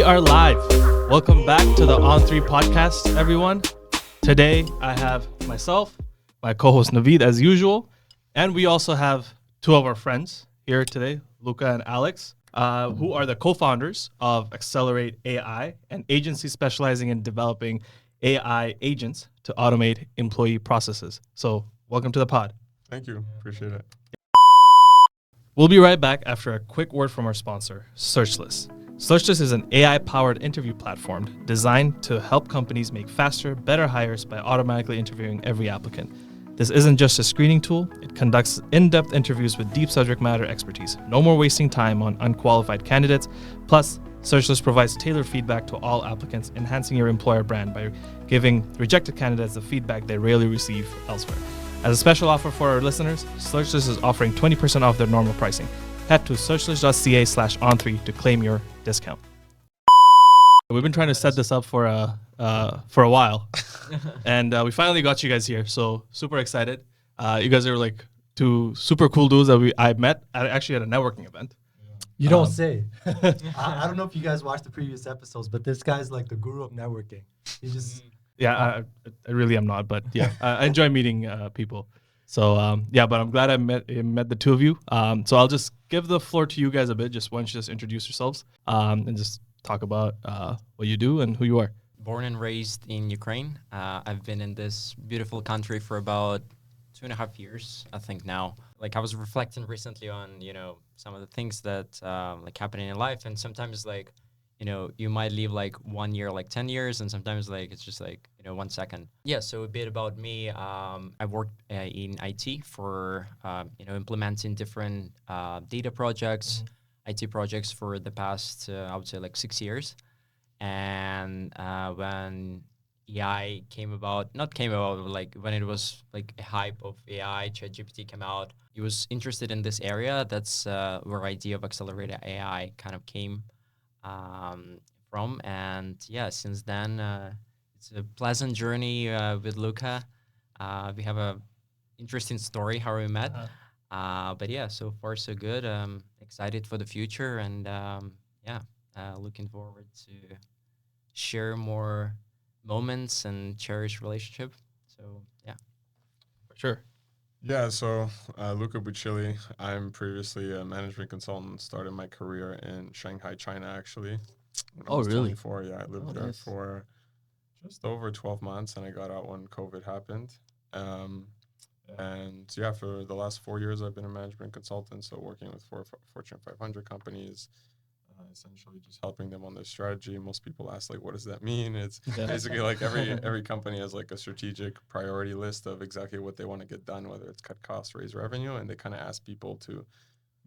are live. Welcome back to the On3 podcast, everyone. Today, I have myself, my co-host Naveed as usual, and we also have two of our friends here today, Luca and Alex, who are the co-founders of Acclerate AI, an agency specializing in developing AI agents to automate employee processes. So welcome to the pod. Thank you. Appreciate it. We'll be right back after a quick word from our sponsor, Searchless. Searchless is an AI-powered interview platform designed to help companies make faster, better hires by automatically interviewing every applicant. This isn't just a screening tool, it conducts in-depth interviews with deep subject matter expertise. No more wasting time on unqualified candidates. Plus, Searchless provides tailored feedback to all applicants, enhancing your employer brand by giving rejected candidates the feedback they rarely receive elsewhere. As a special offer for our listeners, Searchless is offering 20% off their normal pricing. Head to searchless.ca/on3 to claim your discount. We've been trying to set this up for a while, and we finally got you guys here. So super excited. You guys are like two super cool dudes that I met actually at a networking event. You don't say. I don't know if you guys watched the previous episodes, but this guy's like the guru of networking. He just I really am not, but yeah, I enjoy meeting people. So but I'm glad I met the two of you. So I'll just give the floor to you guys a bit. Just why don't you just introduce yourselves and just talk about what you do and who you are. Born and raised in Ukraine. I've been in this beautiful country for about 2.5 years, I think now. Like I was reflecting recently on, some of the things that like happening in life, and sometimes like, you might live like 1 year, like 10 years, and sometimes like it's just like, 1 second. Yeah, so a bit about me. I worked in IT for, implementing different data projects, IT projects for the past, I would say like 6 years. And when AI not came about, but like when it was like a hype of AI, ChatGPT came out, he was interested in this area. That's where idea of Acclerate AI kind of came from. And yeah, since then, it's a pleasant journey with Luca. We have a interesting story how we met. But yeah, so far so good. Excited for the future, and looking forward to share more moments and cherish relationship. So yeah, For sure. Yeah, so Luca Buccilli. I'm previously a management consultant. Started my career in Shanghai, China, actually. When I was really? 24, yeah, I lived there for just over 12 months, and I got out when COVID happened. And yeah, for the last 4 years, I've been a management consultant, so working with Fortune 500 companies, essentially just helping them on their strategy. Most people ask, like, what does that mean? It's basically like every company has like a strategic priority list of exactly what they want to get done, whether it's cut costs, raise revenue, and they kind of ask people to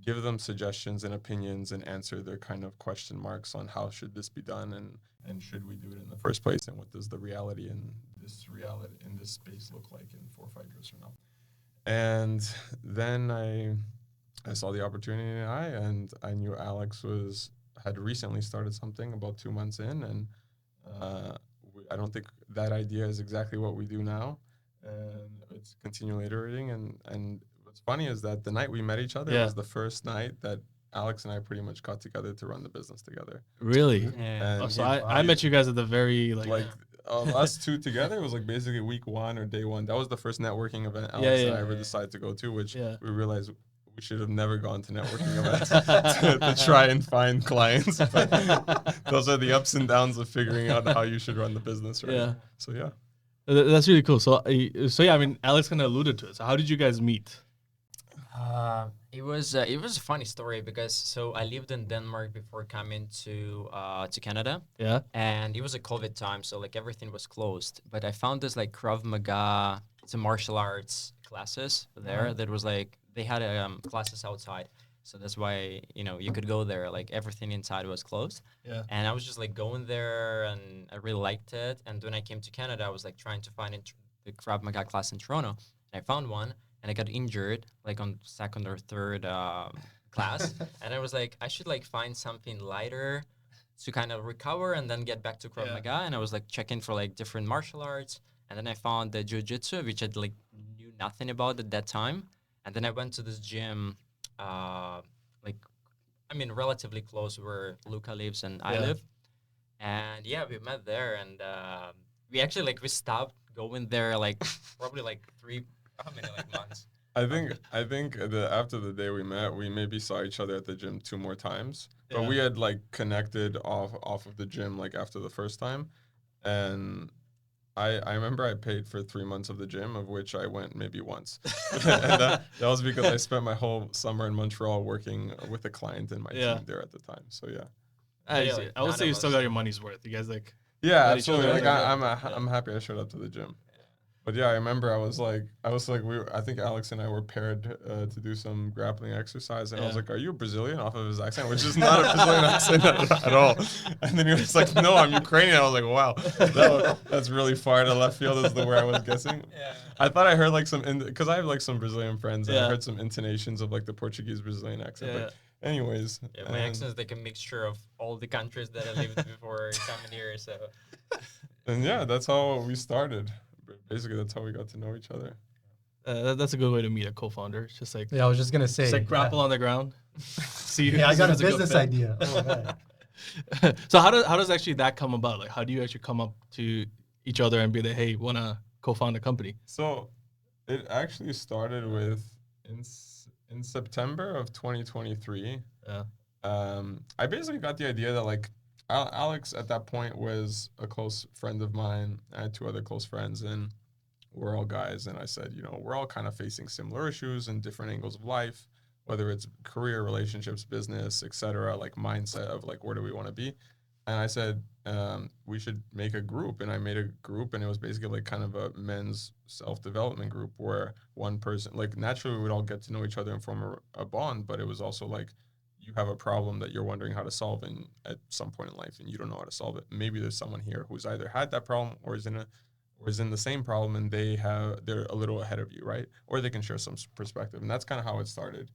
give them suggestions and opinions and answer their kind of question marks on how should this be done and should we do it in the first place, and what does the reality in this space look like in 4 or 5 years from now. And then I saw the opportunity in AI, and I knew Alex had recently started something about 2 months in, and I don't think that idea is exactly what we do now, and it's continually iterating. And what's funny is that the night we met each other was the first night that Alex and I pretty much got together to run the business together. Really? yeah. And So I met you guys at the very us two together. It was like basically week 1 or day 1. That was the first networking event Alex and I ever decided to go to, which we realized we should have never gone to networking events to try and find clients. But those are the ups and downs of figuring out how you should run the business, right? Yeah. So yeah. That's really cool. So yeah, I mean, Alex kind of alluded to it. So how did you guys meet? It was a funny story because so I lived in Denmark before coming to Canada. Yeah. And it was a COVID time, so like everything was closed. But I found this like Krav Maga, it's a martial arts classes there that was like they had classes outside. So that's why, you could go there, like everything inside was closed. Yeah. And I was just like going there and I really liked it. And when I came to Canada, I was like trying to find the Krav Maga class in Toronto. And I found one. And I got injured like on second or third class. And I was like, I should like find something lighter to kind of recover and then get back to Krav Maga. And I was like checking for like different martial arts. And then I found the jiu-jitsu, which I like knew nothing about at that time. And then I went to this gym, relatively close where Luca lives and I live. And yeah, we met there, and we actually like we stopped going there like probably like how many like months. I think after the day we met, we maybe saw each other at the gym 2 more times. But Yeah. we had like connected off of the gym like after the first time, and I remember I paid for 3 months of the gym, of which I went maybe once, and that was because I spent my whole summer in Montreal working with a client in my Yeah. team there at the time. So yeah. I, Like, I would none say you of still us. got your money's worth. You guys like Yeah, met each other absolutely. at Like the I'm gym. I'm happy I showed up to the gym. But yeah, I remember I was like I think Alex and I were paired to do some grappling exercise, and I was Yeah. like, "Are you Brazilian?" Off of his accent, which is not a Brazilian accent at all. And then he was like, "No, I'm Ukrainian." I was like, "Wow, that's really far to left field," is the way I was guessing. Yeah. I thought I heard like because I have like some Brazilian friends, and I Yeah. heard some intonations of like the Portuguese Brazilian accent. Yeah. But anyways, Yeah, my accent is like a mixture of all the countries that I lived before coming here. So and yeah, that's how we started. Basically, that's how we got to know each other. That's a good way to meet a co-founder. It's just like Yeah, I was just gonna say. just like grapple on the ground. See Yeah, I who's got a good business fit. idea. Oh, man. So how does actually that come about? Like how do you actually come up to each other and be like, hey, wanna co-found a company? So it actually started with in September of 2023. Yeah. I basically got the idea that like Alex at that point was a close friend of mine. I had 2 other close friends, and we're all guys. And I said, we're all kind of facing similar issues in different angles of life, whether it's career, relationships, business, etc. Like mindset of like where do we want to be. And I said, we should make a group. And I made a group, and it was basically like kind of a men's self development group where one person, like naturally, we would all get to know each other and form a bond. But it was also like you have a problem that you're wondering how to solve at some point in life, and you don't know how to solve it. Maybe there's someone here who's either had that problem or is in the same problem, and they're a little ahead of you, right? Or they can share some perspective. And that's kind of how it started.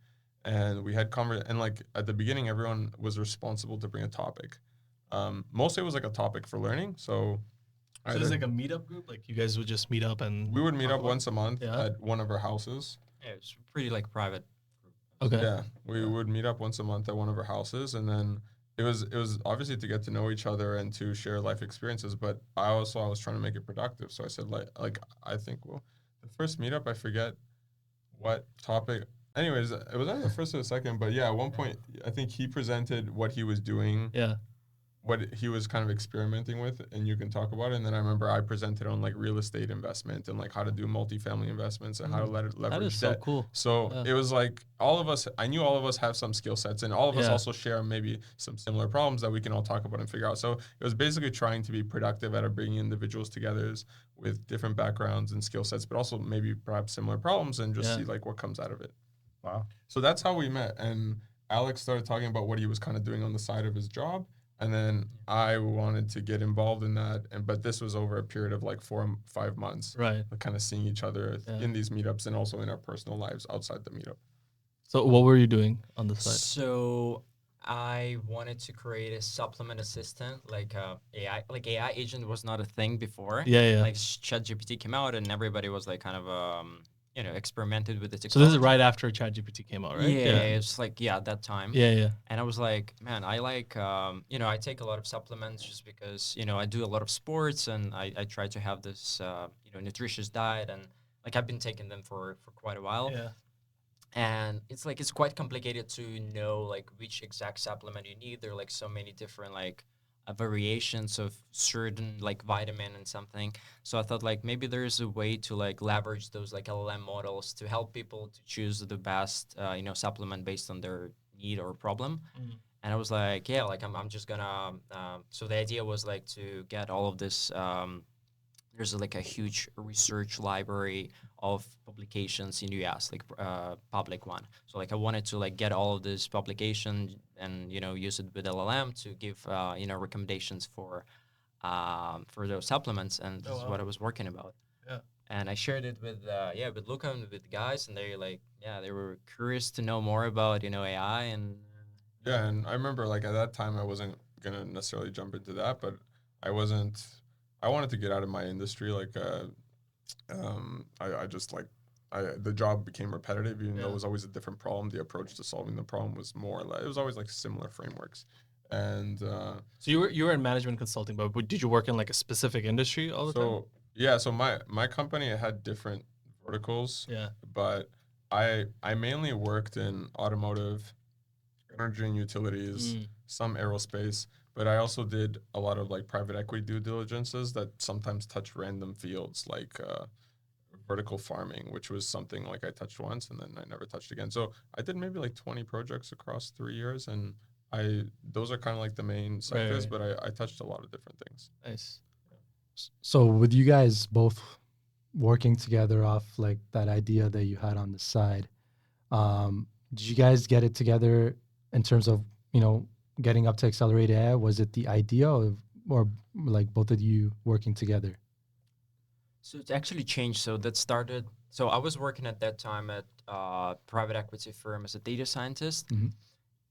And we had and like at the beginning, everyone was responsible to bring a topic. Mostly it was like a topic for learning. So So it's like a meetup group. Like you guys would just meet up and we would meet talk up about- once a month Yeah. at one of our houses. yeah, it's pretty like private. Okay. Yeah, we would meet up once a month at one of our houses, and then it was obviously to get to know each other and to share life experiences. But I was trying to make it productive, so I said like I think the first meetup, I forget what topic. Anyways, it was either the first or the second, but yeah, at one point I think he presented what he was doing, Yeah. what he was kind of experimenting with, and you can talk about it. And then I remember I presented on like real estate investment and like how to do multifamily investments and how to leverage That is so debt. cool. So Yeah. it was like I knew all of us have some skill sets, and all of us Yeah. also share maybe some similar problems that we can all talk about and figure out. So it was basically trying to be productive at bringing individuals together with different backgrounds and skill sets, but also maybe perhaps similar problems, and just Yeah. see like what comes out of it. Wow. So that's how we met. And Alex started talking about what he was kind of doing on the side of his job. And then I wanted to get involved in that. But this was over a period of like 4 or 5 months, Right. like kind of seeing each other Yeah. in these meetups and also in our personal lives outside the meetup. So what were you doing on the side? So I wanted to create a supplement assistant, like AI. Like AI agent was not a thing before. Yeah. Like ChatGPT came out, and everybody was like kind of experimented with the So technology. this is right after ChatGPT came out, right? Yeah, it's like at that time. Yeah. And I was like, man, I like, I take a lot of supplements just because, I do a lot of sports, and I try to have this, nutritious diet, and like I've been taking them for quite a while. Yeah. And it's like, it's quite complicated to know like which exact supplement you need. There are like so many different like variations of certain like vitamin and something. So I thought like maybe there's a way to like leverage those like LLM models to help people to choose the best, supplement based on their need or problem. Mhm. And I was like, yeah, like I'm just gonna. So the idea was like to get all of this. There's like a huge research library of publications in US, like public one. So like I wanted to like get all of this publication and use it with LLM to give recommendations for those supplements, and this is what I was working about. Yeah. And I shared it with with Luca and with the guys, and they were curious to know more about AI and. Yeah, and I remember like at that time I wasn't gonna necessarily jump into that, but I wanted to get out of my industry. Like, I just like, the job became repetitive, even though it was always a different problem. The approach to solving the problem was more or less, it was always like similar frameworks. And So you were in management consulting, but did you work in like a specific industry all the time? so yeah, so my company had different verticals, Yeah. but I mainly worked in automotive, energy and utilities, Mm. some aerospace, but I also did a lot of like private equity due diligences that sometimes touch random fields like vertical farming, which was something like I touched once and then I never touched again. So I did maybe like 20 projects across 3 years, and those are kind of like the main sectors, right. but I touched a lot of different things. Nice. So with you guys both working together off like that idea that you had on the side, did you guys get it together in terms of, getting up to Accelerate AI? Was it the idea or like both of you working together? So it's actually changed. So that started. So I was working at that time at a private equity firm as a data scientist, Mhm.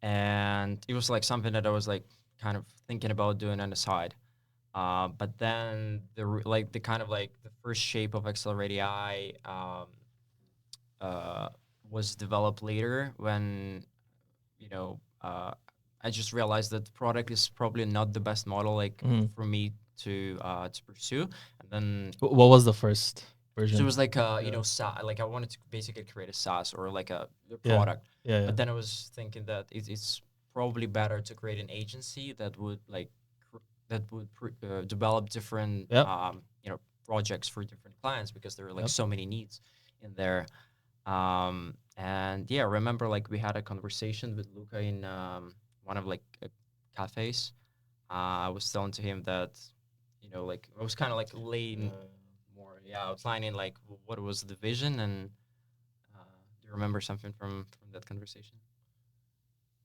and it was like something that I was like kind of thinking about doing on the side. But then the kind of like the first shape of Accelerate AI uh, was developed later when you know I just realized that the product is probably not the best model like Mhm. for me to pursue. And then What was the first version? so it was like Yeah. like I wanted to basically create a SaaS or like a Yeah. product. Yeah. But then I was thinking that it's probably better to create an agency that would like develop different Yep. projects for different clients because there are like Yep. so many needs in there. And yeah, I remember like we had a conversation with Luca in one of like cafes. I was telling to him that like I was kind of like laying more outlining like what was the vision, and do you remember something from that conversation?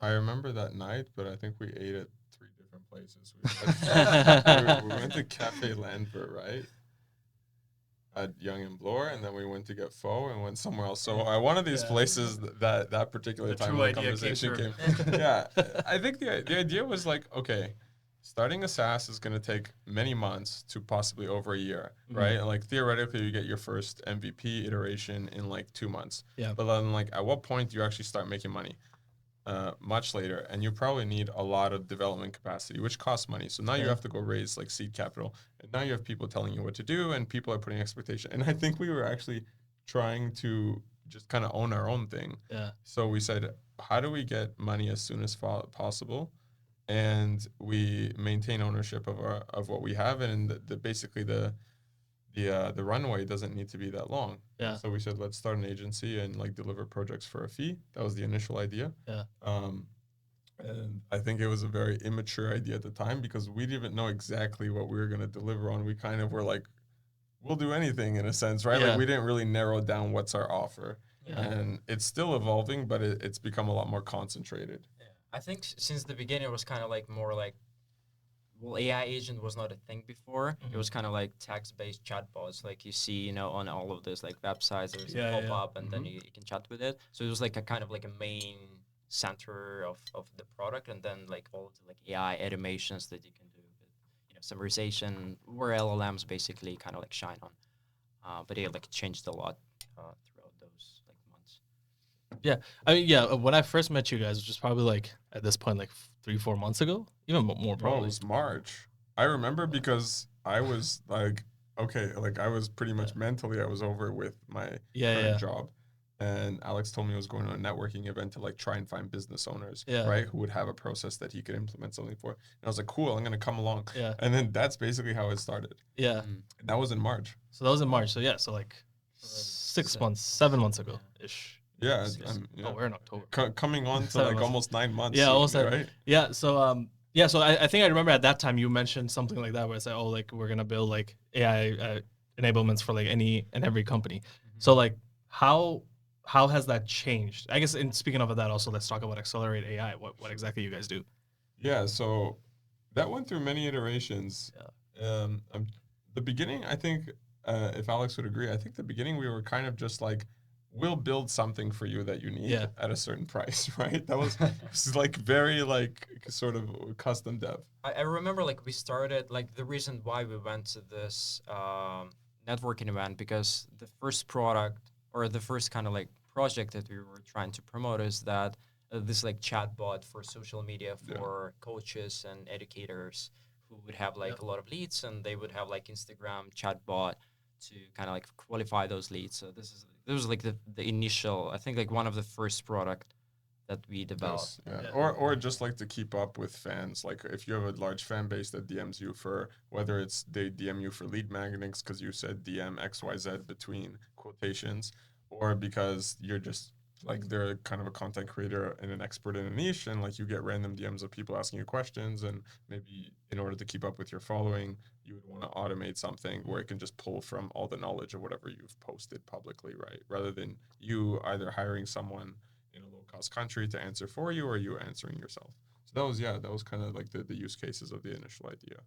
I remember that night, but I think we ate at 3 different places. We went to Cafe Landver, right? At Young and Bloor, and then we went to get pho and went somewhere else. So one of these Yeah. places that particular The time true when the idea came conversation through. came. Yeah, I think the idea was like, okay, starting a SaaS is going to take many months to possibly over a year, right? And like theoretically, you get your first MVP iteration in like 2 months. Yeah. But then like, at what point do you actually start making money? Much later, and you probably need a lot of development capacity, which costs money. So now you Yeah. have to go raise like seed capital, and now you have people telling you what to do, and people are putting expectation. And I think we were actually trying to just kind of own our own thing. Yeah. So we said, how do we get money as soon as possible, and we maintain ownership of what we have, and basically the runway doesn't need to be that long. Yeah. So we said, let's start an agency and like deliver projects for a fee. That was the initial idea. Yeah. And I think it was a very immature idea at the time because we didn't know exactly what we were going to deliver on. We kind of were like, we'll do anything in a sense, right? Yeah. Like we didn't really narrow down what's our offer. Yeah. And it's still evolving, but it's become a lot more concentrated. Yeah. I think since the beginning it was kind of like more like, well, AI agent was not a thing before. It was kind of like text-based chatbots, like you see, on all of those like websites. There's a pop-up, and then you can chat with it. So it was like a kind of like a main center of the product, and then like all of the like AI automations that you can do with summarization, where LLMs basically kind of like shine on. But it like changed a lot throughout those like months. Yeah. I mean, yeah. When I first met you guys, which was probably like at this point, like 3-4 months ago, even more No, it probably. was March. I remember because I was like, okay, like I was pretty much mentally, I was over with my current job. And Alex told me I was going to a networking event to like try and find business owners, right, who would have a process that he could implement something for. And I was like, cool, I'm going to come along. Yeah. And then that's basically how it started. Yeah. And that was in March. So that was in March. So yeah, so like 6 months, 7 months ago ish. Yeah. Oh, we're in October. Coming on to 7 like months. almost 9 months. Yeah, soon, almost. right? Yeah. So so I think I remember at that time you mentioned something like that where it's like, oh, like we're gonna build like AI enablements for like any and every company. So like how has that changed? I guess in speaking of that, also let's talk about Acclerate AI. What exactly you guys do? Yeah, so that went through many iterations. The beginning, I think, if Alex would agree, I think the beginning we were kind of just like, we'll build something for you that you need at a certain price, right? That was like very like sort of custom dev. I remember like we started like the reason why we went to this networking event because the first product or the first kind of like project that we were trying to promote is that this like chatbot for social media for coaches and educators who would have like a lot of leads, and they would have like Instagram chatbot to kind of like qualify those leads. So this was like the initial, I think like one of the first product that we developed. Yes, yeah. Or just like to keep up with fans. Like if you have a large fan base that DMs you for, whether it's they DM you for lead magnets because you said DM XYZ between quotations, or because you're just like they're kind of a content creator and an expert in a niche, and like you get random DMs of people asking you questions, and maybe in order to keep up with your following, you would want to automate something where it can just pull from all the knowledge of whatever you've posted publicly, right? Rather than you either hiring someone in a low cost country to answer for you, or you answering yourself. So that was kind of like the use cases of the initial idea.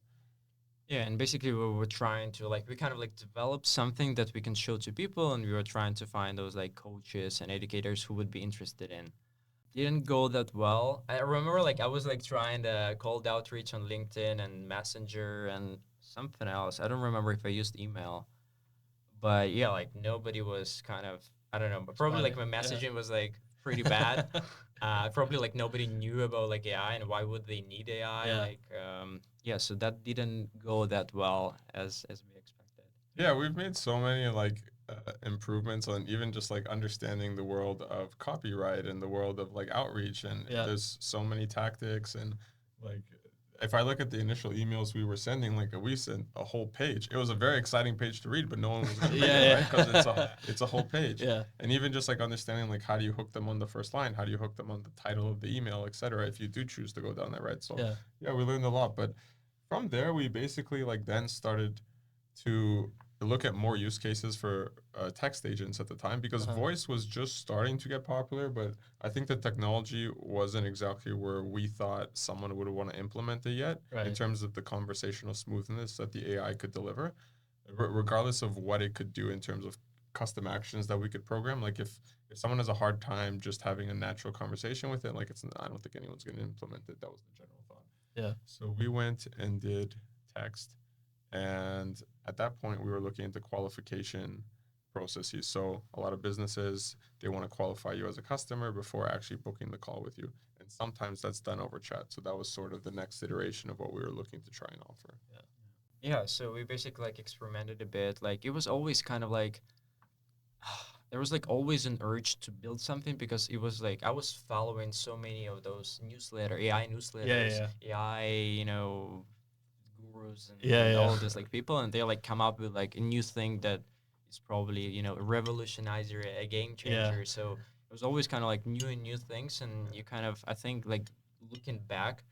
Yeah, and basically we were trying to like we kind of like develop something that we can show to people, and we were trying to find those like coaches and educators who would be interested in. Didn't go that well. I remember like I was like trying the cold outreach on LinkedIn and Messenger and something else. I don't remember if I used email, but yeah, like nobody was kind of, I don't know, but probably like my messaging was like pretty bad. Probably like nobody knew about like AI and why would they need AI. So that didn't go that well as we expected. Yeah, we've made so many like improvements on even just like understanding the world of copyright and the world of like outreach, and there's so many tactics, and like if I look at the initial emails we were sending, like we sent a whole page. It was a very exciting page to read, but no one was going to read it, right? Because it's a whole page. Yeah. And even just like understanding like how do you hook them on the first line, how do you hook them on the title of the email, etc. If you do choose to go down that route. So we learned a lot. But from there, we basically like then started to look at more use cases for text agents at the time, because voice was just starting to get popular, but I think the technology wasn't exactly where we thought someone would want to implement it yet in terms of the conversational smoothness that the AI could deliver, regardless of what it could do in terms of custom actions that we could program. Like if someone has a hard time just having a natural conversation with it, like I don't think anyone's going to implement it. That was the general thought. Yeah. So we went and did text. And at that point, we were looking into qualification processes. So a lot of businesses, they want to qualify you as a customer before actually booking the call with you. And sometimes that's done over chat. So that was sort of the next iteration of what we were looking to try and offer. Yeah, so we basically like experimented a bit. Like it was always kind of like there was like always an urge to build something, because it was like I was following so many of those AI newsletters, AI, gurus and all of this like people, and they like come up with like a new thing that is probably a revolutionizer, a game changer. So it was always kind of like new things, and you kind of, I think, like looking back,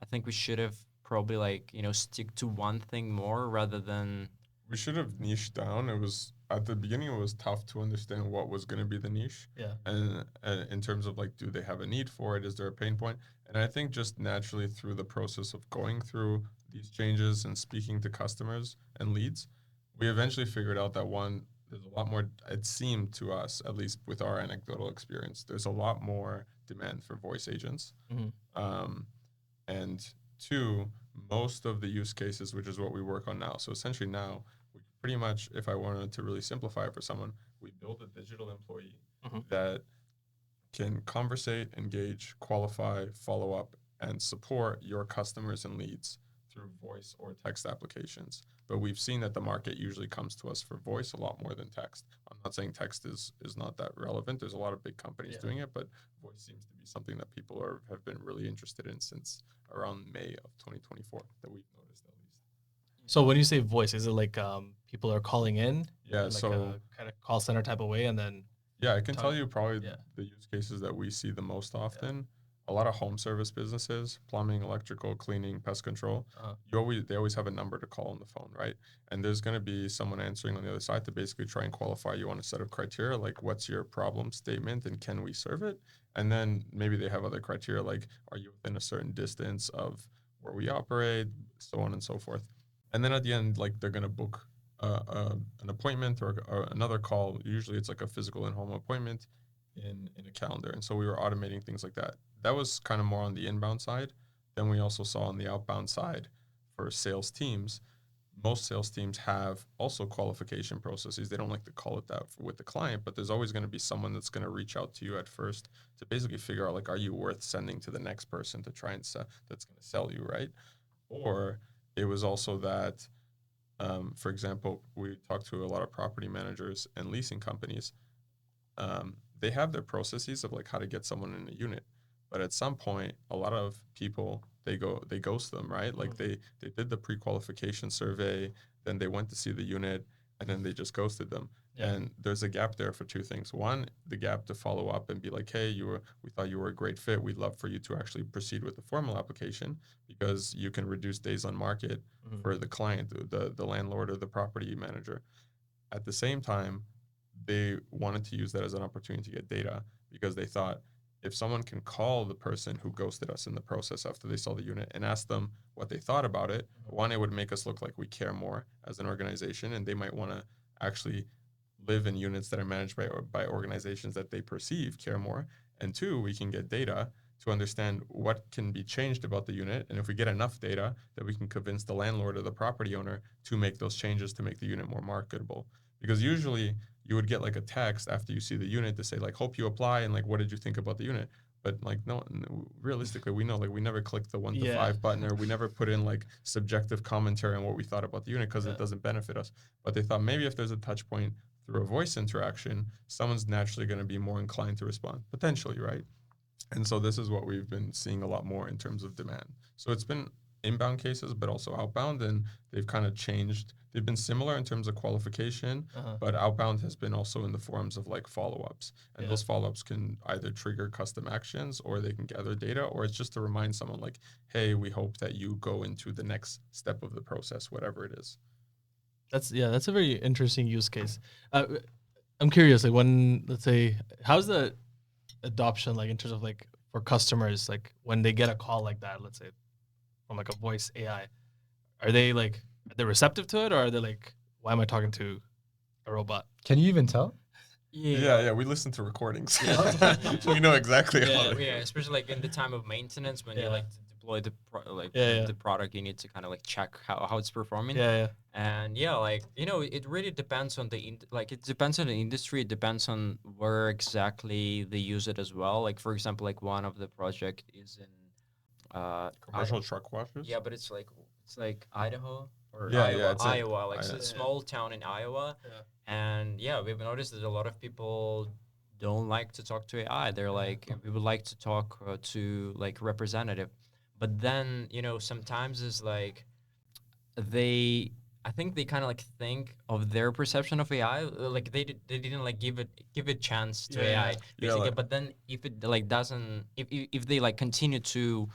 I think we should have probably like stick to one thing more rather than we should have niched down. It was at the beginning, it was tough to understand what was going to be the niche. Yeah. And in terms of like, do they have a need for it? Is there a pain point? And I think just naturally through the process of going through these changes and speaking to customers and leads, we eventually figured out that one, there's a lot more, it seemed to us, at least with our anecdotal experience, there's a lot more demand for voice agents. And two, most of the use cases, which is what we work on now. So essentially now, we pretty much, if I wanted to really simplify it for someone, we build a digital employee that can conversate, engage, qualify, follow up, and support your customers and leads through voice or text applications. But we've seen that the market usually comes to us for voice a lot more than text. I'm not saying text is not that relevant. There's a lot of big companies doing it, but voice seems to be something that people have been really interested in since around May of 2024 that we've noticed at least. So when you say voice, is it like people are calling in? Yeah, like so a kind of call center type of way, and then I can tell you probably the use cases that we see the most often. A lot of home service businesses, plumbing, electrical, cleaning, pest control. They always have a number to call on the phone, right? And there's going to be someone answering on the other side to basically try and qualify you on a set of criteria, like what's your problem statement and can we serve it? And then maybe they have other criteria like, are you within a certain distance of where we operate, so on and so forth. And then at the end, like they're going to book an appointment or another call. Usually it's like a physical in-home appointment in a calendar. And so we were automating things like that. That was kind of more on the inbound side. Then we also saw on the outbound side for sales teams, most sales teams have also qualification processes. They don't like to call it that with the client, but there's always going to be someone that's going to reach out to you at first to basically figure out like, are you worth sending to the next person to try and sell, that's going to sell you, right? Or it was also that, for example, we talked to a lot of property managers and leasing companies. They have their processes of like how to get someone in a unit, but at some point, a lot of people they ghost them, right? Like they did the pre-qualification survey, then they went to see the unit, and then they just ghosted them. Yeah. And there's a gap there for two things. One, the gap to follow up and be like, hey, we thought you were a great fit. We'd love for you to actually proceed with the formal application because you can reduce days on market for the client, the landlord or the property manager. At the same time, they wanted to use that as an opportunity to get data because they thought if someone can call the person who ghosted us in the process after they saw the unit and ask them what they thought about it, one, it would make us look like we care more as an organization, and they might want to actually live in units that are managed by organizations that they perceive care more. And two, we can get data to understand what can be changed about the unit. And if we get enough data, that we can convince the landlord or the property owner to make those changes to make the unit more marketable. Because usually you would get like a text after you see the unit to say like, hope you apply, and like, what did you think about the unit? But like, no, realistically, we know like we never click the 1 to 5 button, or we never put in like subjective commentary on what we thought about the unit because it doesn't benefit us. But they thought maybe if there's a touch point through a voice interaction, someone's naturally going to be more inclined to respond, potentially, right? And so this is what we've been seeing a lot more in terms of demand. So it's been inbound cases, but also outbound, and they've kind of changed. They've been similar in terms of qualification, but outbound has been also in the forms of like follow-ups. And those follow-ups can either trigger custom actions, or they can gather data, or it's just to remind someone like, hey, we hope that you go into the next step of the process, whatever it is. That's a very interesting use case. I'm curious, like when, let's say, how's the adoption like in terms of like for customers, like when they get a call like that, let's say from like a voice AI, are they receptive to it, or are they like, why am I talking to a robot? Can you even tell? Yeah, we listen to recordings. We know exactly how they especially like in the time of maintenance when you like to deploy the the product, you need to kind of like check how it's performing. And like, you know, it really depends on it depends on the industry. It depends on where exactly they use it as well. Like for example, like one of the project is in commercial truck washers. Yeah, but it's like Idaho or it's Iowa. Like it's a small town in Iowa. And we've noticed that a lot of people don't like to talk to AI. They're like, we would like to talk to like representative. But then, you know, sometimes it's like I think they kind of like think of their perception of AI, like they didn't like give it chance to AI basically. But then if it like doesn't, if they like continue to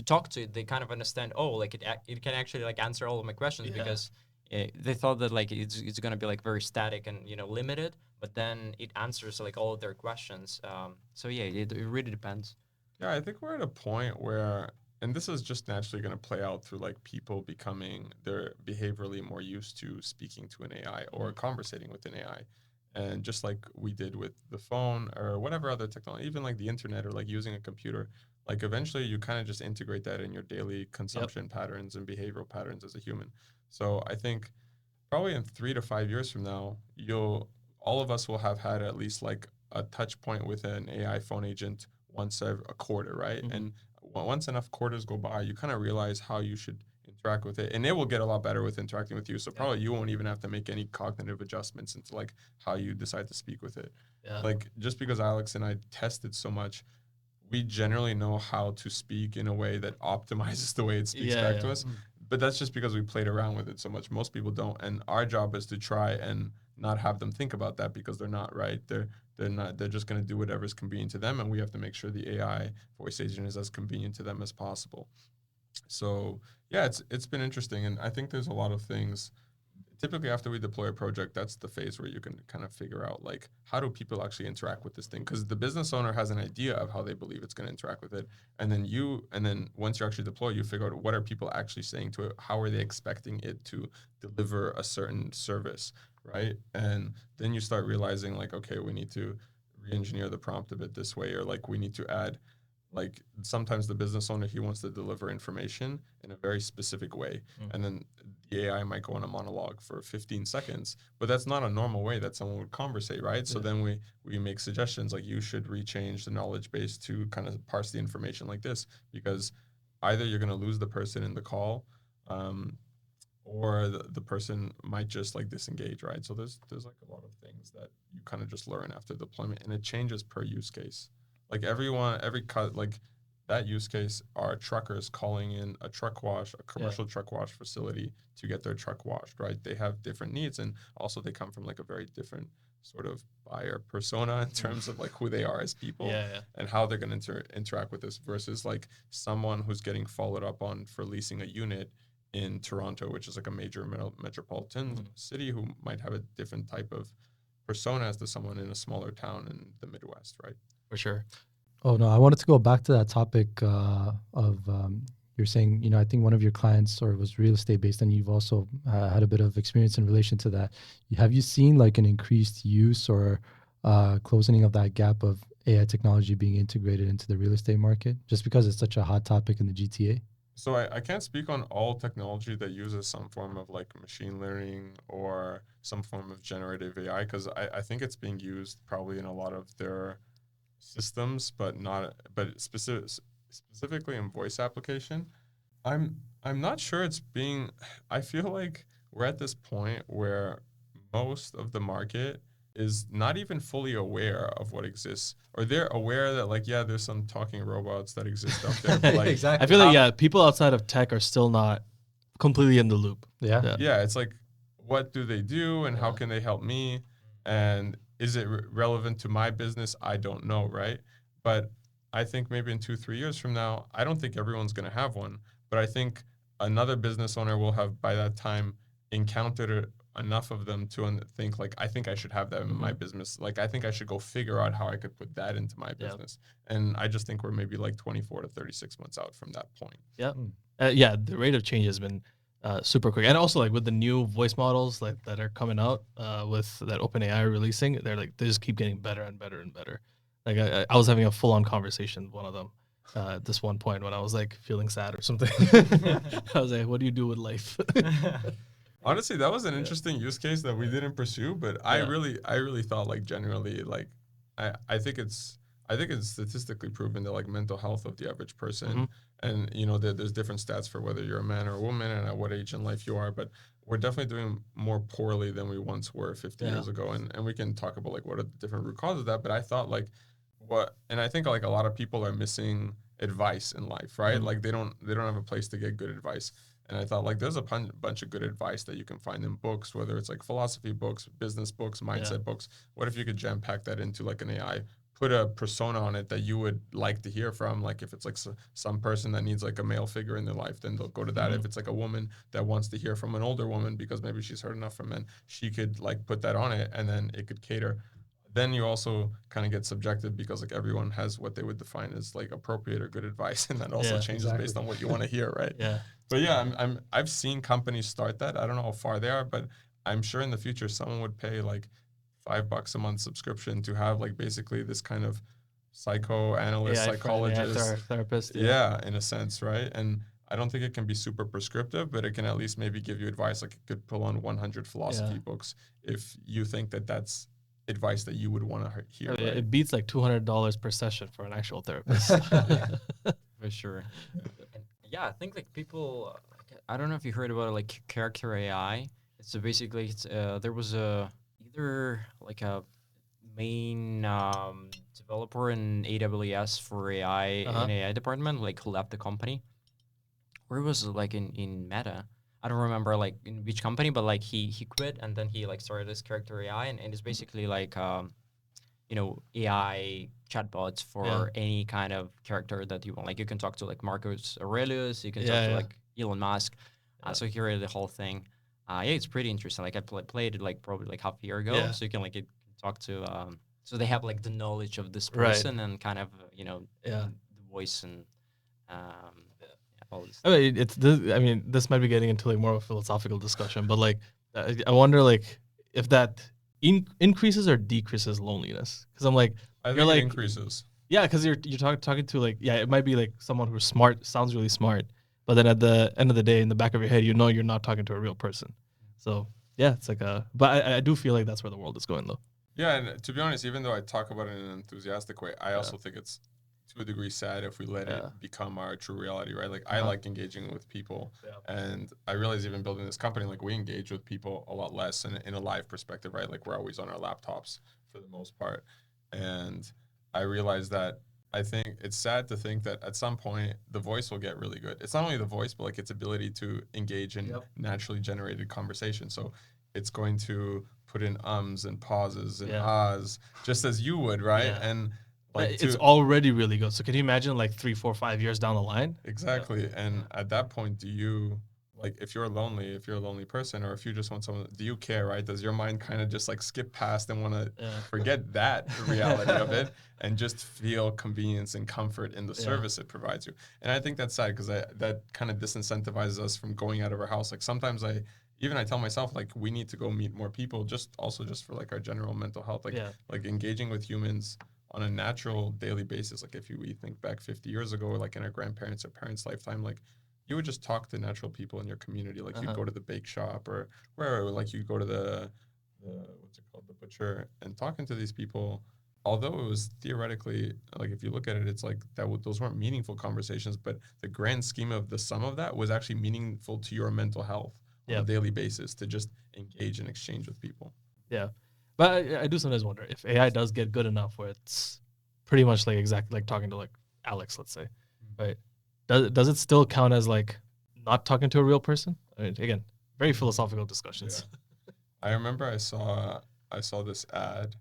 talk to it, they kind of understand, oh, like it can actually like answer all of my questions because they thought that like it's gonna be like very static and, you know, limited, but then it answers like all of their questions. So it really depends. Yeah, I think we're at a point where, and this is just naturally going to play out through like people becoming, they're behaviorally more used to speaking to an AI or conversating with an AI. And just like we did with the phone or whatever other technology, even like the internet or like using a computer, like eventually you kind of just integrate that in your daily consumption patterns and behavioral patterns as a human. So I think probably in 3 to 5 years from now, all of us will have had at least like a touch point with an AI phone agent once a quarter, right? And once enough quarters go by, you kind of realize how you should interact with it, and it will get a lot better with interacting with you. So probably you won't even have to make any cognitive adjustments into like how you decide to speak with it. Like just because Alex and I tested so much, we generally know how to speak in a way that optimizes the way it speaks back to us. But that's just because we played around with it so much. Most people don't, and our job is to try and not have them think about that because they're not, right. They're not. They're just going to do whatever's convenient to them, and we have to make sure the AI voice agent is as convenient to them as possible. So it's been interesting, and I think there's a lot of things. Typically, after we deploy a project, that's the phase where you can kind of figure out like how do people actually interact with this thing, because the business owner has an idea of how they believe it's going to interact with it, and then once you actually deploy, you figure out what are people actually saying to it, how are they expecting it to deliver a certain service, right? And then you start realizing like, okay, we need to re-engineer the prompt a bit this way, or like we need to add like sometimes the business owner, he wants to deliver information in a very specific way. And then the AI might go on a monologue for 15 seconds, but that's not a normal way that someone would conversate, right? So then we make suggestions like you should rechange the knowledge base to kind of parse the information like this, because either you're going to lose the person in the call, or the person might just like disengage, right? So there's like a lot of things that you kind of just learn after deployment, and it changes per use case. Like like that use case are truckers calling in a truck wash, a commercial truck wash facility to get their truck washed, right? They have different needs, and also they come from like a very different sort of buyer persona in terms of like who they are as people and how they're going to interact with this, versus like someone who's getting followed up on for leasing a unit in Toronto, which is like a major metropolitan city, who might have a different type of persona as to someone in a smaller town in the Midwest, right? For sure. Oh no, I wanted to go back to that topic of you're saying, you know, I think one of your clients or was real estate based, and you've also had a bit of experience in relation to that. Have you seen like an increased use or closing of that gap of AI technology being integrated into the real estate market, just because it's such a hot topic in the GTA? So I can't speak on all technology that uses some form of like machine learning or some form of generative AI, because I think it's being used probably in a lot of their systems, but specifically in voice application. I'm not sure it's being. I feel like we're at this point where most of the market is not even fully aware of what exists, or they're aware that like, yeah, there's some talking robots that exist out there, but like Exactly. I feel like people outside of tech are still not completely in the loop. Yeah, it's like, what do they do and how can they help me, and is it relevant to my business? I don't know, right? But I think maybe in 2-3 years from now, I don't think everyone's going to have one, but I think another business owner will have by that time encountered enough of them to think like, I think I should have that in my business. Like, I think I should go figure out how I could put that into my business. And I just think we're maybe like 24 to 36 months out from that point. The rate of change has been super quick, and also like with the new voice models like that are coming out with that OpenAI releasing, they just keep getting better and better and better. Like I was having a full-on conversation with one of them at this one point when I was like feeling sad or something. I was like, "What do you do with life?" Honestly, that was an interesting use case that we didn't pursue, but I really thought like generally like I think it's statistically proven that like mental health of the average person, and you know there's different stats for whether you're a man or a woman and at what age in life you are, but we're definitely doing more poorly than we once were 50 years ago, and we can talk about like what are the different root causes of that. But I thought like and I think like a lot of people are missing advice in life, right? Like they don't have a place to get good advice. And I thought like there's a bunch of good advice that you can find in books, whether it's like philosophy books, business books, mindset books. What if you could jam pack that into like an AI, put a persona on it that you would like to hear from? Like if it's like some person that needs like a male figure in their life, then they'll go to that. If it's like a woman that wants to hear from an older woman because maybe she's heard enough from men, she could like put that on it and then it could cater. Then you also kind of get subjective because like everyone has what they would define as like appropriate or good advice, and that also changes based on what you want to hear, right? But yeah, I've seen companies start that. I don't know how far they are, but I'm sure in the future someone would pay like $5 a month subscription to have like basically this kind of psychoanalyst, psychologist, therapist. In a sense, right? And I don't think it can be super prescriptive, but it can at least maybe give you advice. Like it could pull on 100 philosophy books if you think that that's advice that you would want to hear. Right? It beats like $200 per session for an actual therapist. For sure. Yeah, I think like people, I don't know if you heard about like character AI. So basically, there was either like a main developer in AWS for AI in AI department, like who left the company, or it was like in Meta. I don't remember like in which company, but like he quit and then he like started this character AI, and it's basically like AI chatbots for any kind of character that you want. Like you can talk to like Marcus Aurelius, you can talk to like Elon Musk. So he created the whole thing. It's pretty interesting. Like I played it like probably like half a year ago. So you can like talk to. So they have like the knowledge of this person and kind of the voice and. I mean, this might be getting into like more of a philosophical discussion, but like I wonder like if that increases or decreases loneliness, because I'm like I think it increases. Yeah, because you're talking to like, yeah, it might be like someone who's smart, sounds really smart, but then at the end of the day, in the back of your head, you know you're not talking to a real person. So yeah, it's like but I do feel like that's where the world is going though. Yeah, and to be honest, even though I talk about it in an enthusiastic way, I Yeah. also think it's to a degree sad if we let Yeah. it become our true reality, right? Like I Uh-huh. like engaging with people, Yeah. and I realize even building this company, like we engage with people a lot less in a live perspective, right? Like we're always on our laptops for the most part, and I realize that I think it's sad to think that at some point the voice will get really good. It's not only the voice, but like its ability to engage in Yep. naturally generated conversation. So it's going to put in ums and pauses and Yeah. ahs, just as you would, right? Yeah. And But like it's to already really good. So can you imagine like 3, 4, 5 years down the line? exactly. And at that point, do you like if you're lonely, if you're a lonely person, or if you just want someone, do you care, right? Does your mind kind of just like skip past and want to Yeah. forget that reality of it and just feel convenience and comfort in the Yeah. service it provides you? And I think that's sad because that kind of disincentivizes us from going out of our house. Like sometimes I tell myself like we need to go meet more people, just also just for like our general mental health, Yeah. like engaging with humans on a natural daily basis. Like if we think back 50 years ago, like in our grandparents or parents' lifetime, like you would just talk to natural people in your community. Like you'd go to the bake shop or wherever, like you go to the what's it called, the butcher, and talking to these people. Although it was theoretically, like if you look at it, it's like those weren't meaningful conversations, but the grand scheme of the sum of that was actually meaningful to your mental health on a Yep. daily basis to just engage and exchange with people. Yeah. But I do sometimes wonder if AI does get good enough where it's pretty much like exactly like talking to like Alex, let's say, right? Does it still count as like not talking to a real person? I mean, again, very philosophical discussions. I remember I saw this ad.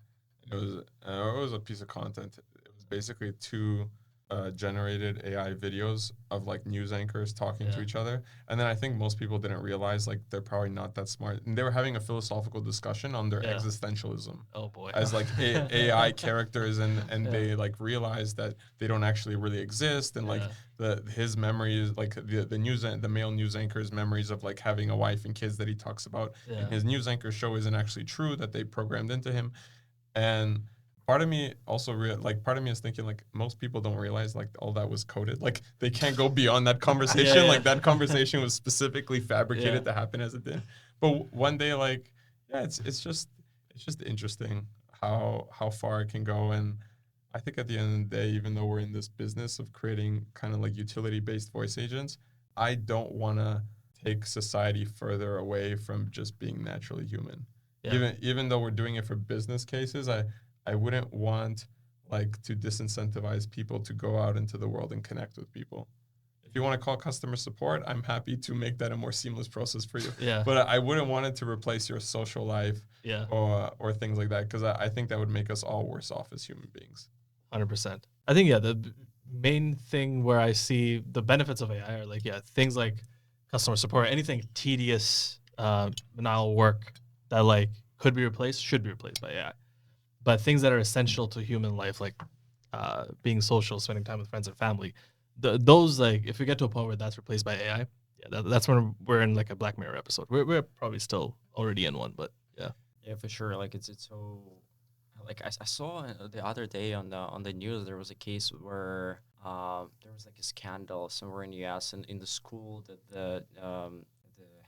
It was a piece of content. It was basically two generated AI videos of like news anchors talking to Yeah. each other, and then I think most people didn't realize like they're probably not that smart, and they were having a philosophical discussion on their Yeah. existentialism Oh boy. as like AI characters, and Yeah. they like realize that they don't actually really exist, and like Yeah. his memories, like the male news anchor's memories of like having a wife and kids that he talks about Yeah. in his news anchor show isn't actually true, that they programmed into him. And part of me also part of me is thinking like most people don't realize like all that was coded, like they can't go beyond that conversation. Yeah. Like that conversation was specifically fabricated Yeah. to happen as it did. But one day, like, yeah, it's just interesting how far it can go. And I think at the end of the day, even though we're in this business of creating kind of like utility based voice agents, I don't want to take society further away from just being naturally human. Yeah. Even though we're doing it for business cases, I wouldn't want like to disincentivize people to go out into the world and connect with people. If you want to call customer support, I'm happy to make that a more seamless process for you. Yeah. But I wouldn't want it to replace your social life Yeah. or things like that, because I think that would make us all worse off as human beings. 100%. I think, yeah, the main thing where I see the benefits of AI are like, yeah, things like customer support, anything tedious, banal work that like could be replaced, should be replaced by AI. But things that are essential to human life, like being social, spending time with friends and family, those, like, if we get to a point where that's replaced by AI, yeah, that's when we're in like a Black Mirror episode. We're probably still already in one, but yeah. Yeah, for sure. Like it's so like I saw the other day on the news there was a case where there was like a scandal somewhere in the US and in the school that the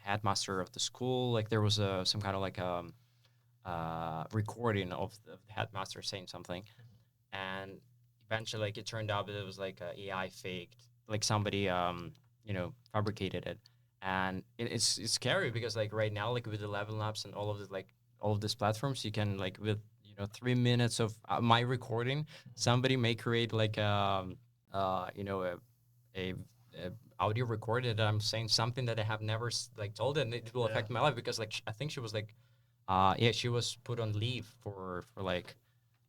headmaster of the school, like there was some kind of like recording of the headmaster saying something, and eventually like it turned out that it was like a AI faked, like somebody fabricated it, and it's scary because like right now like with the level ups and all of this like all of these platforms you can like with 3 minutes of my recording somebody may create like a audio recorded that I'm saying something that I have never like told, and it will affect my life because like I think she was like she was put on leave for like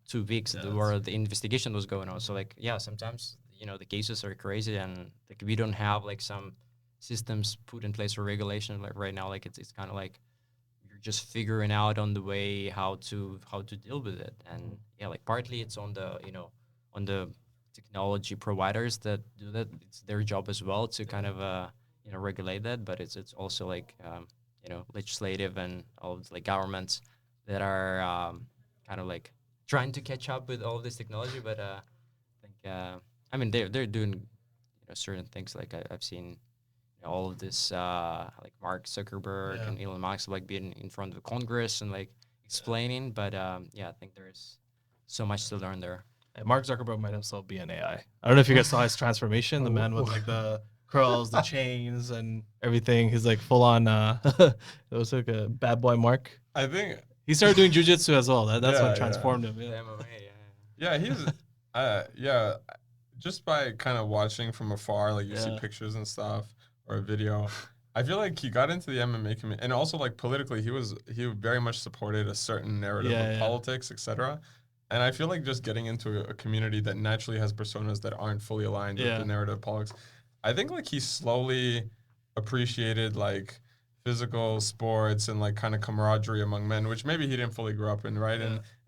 2 weeks where the investigation was going on. So like sometimes the cases are crazy and like we don't have like some systems put in place or regulation like right now. Like it's kind of like you're just figuring out on the way how to deal with it. And like partly it's on the on the technology providers that do that. It's their job as well to kind of regulate that, but it's also like legislative and all of like governments that are kind of like trying to catch up with all of this technology. But I mean they're doing certain things. Like I've seen all of this like Mark Zuckerberg and Elon Musk like being in front of Congress and like explaining. But I think there's so much to learn there. And Mark Zuckerberg might himself be an AI. I don't know if you guys saw his transformation. The man with like the curls, the chains, and everything. He's like full on. It was like a bad boy Mark. I think He started doing jujitsu as well. That's what transformed him. The Yeah. MMA, yeah, he's just by kind of watching from afar, like you see pictures and stuff or a video. I feel like he got into the MMA community, and also like politically, he very much supported a certain narrative of politics, etc. And I feel like just getting into a community that naturally has personas that aren't fully aligned with the narrative of politics, I think like he slowly appreciated like physical sports and like kind of camaraderie among men, which maybe he didn't fully grow up in, right?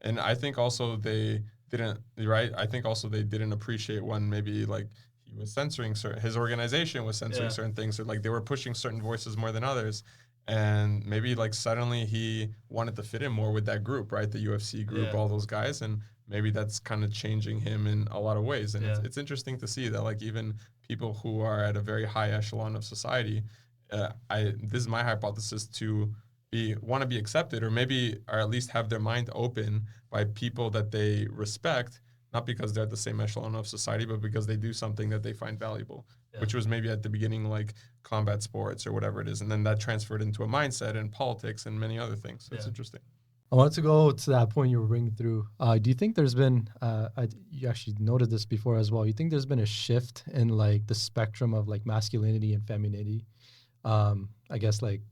And I think also they didn't, right? I think also they didn't appreciate when maybe like he was censoring his organization was censoring certain things, or like they were pushing certain voices more than others. And maybe like suddenly he wanted to fit in more with that group, right? The UFC group, all those guys. And maybe that's kind of changing him in a lot of ways. And it's interesting to see that like even people who are at a very high echelon of society, this is my hypothesis, to want to be accepted, or at least have their mind open by people that they respect, not because they're at the same echelon of society, but because they do something that they find valuable, which was maybe at the beginning like combat sports or whatever it is. And then that transferred into a mindset and politics and many other things. So it's interesting. I wanted to go to that point you were bringing through. Do you think there's been, you actually noted this before as well, you think there's been a shift in like the spectrum of like masculinity and femininity? I guess like,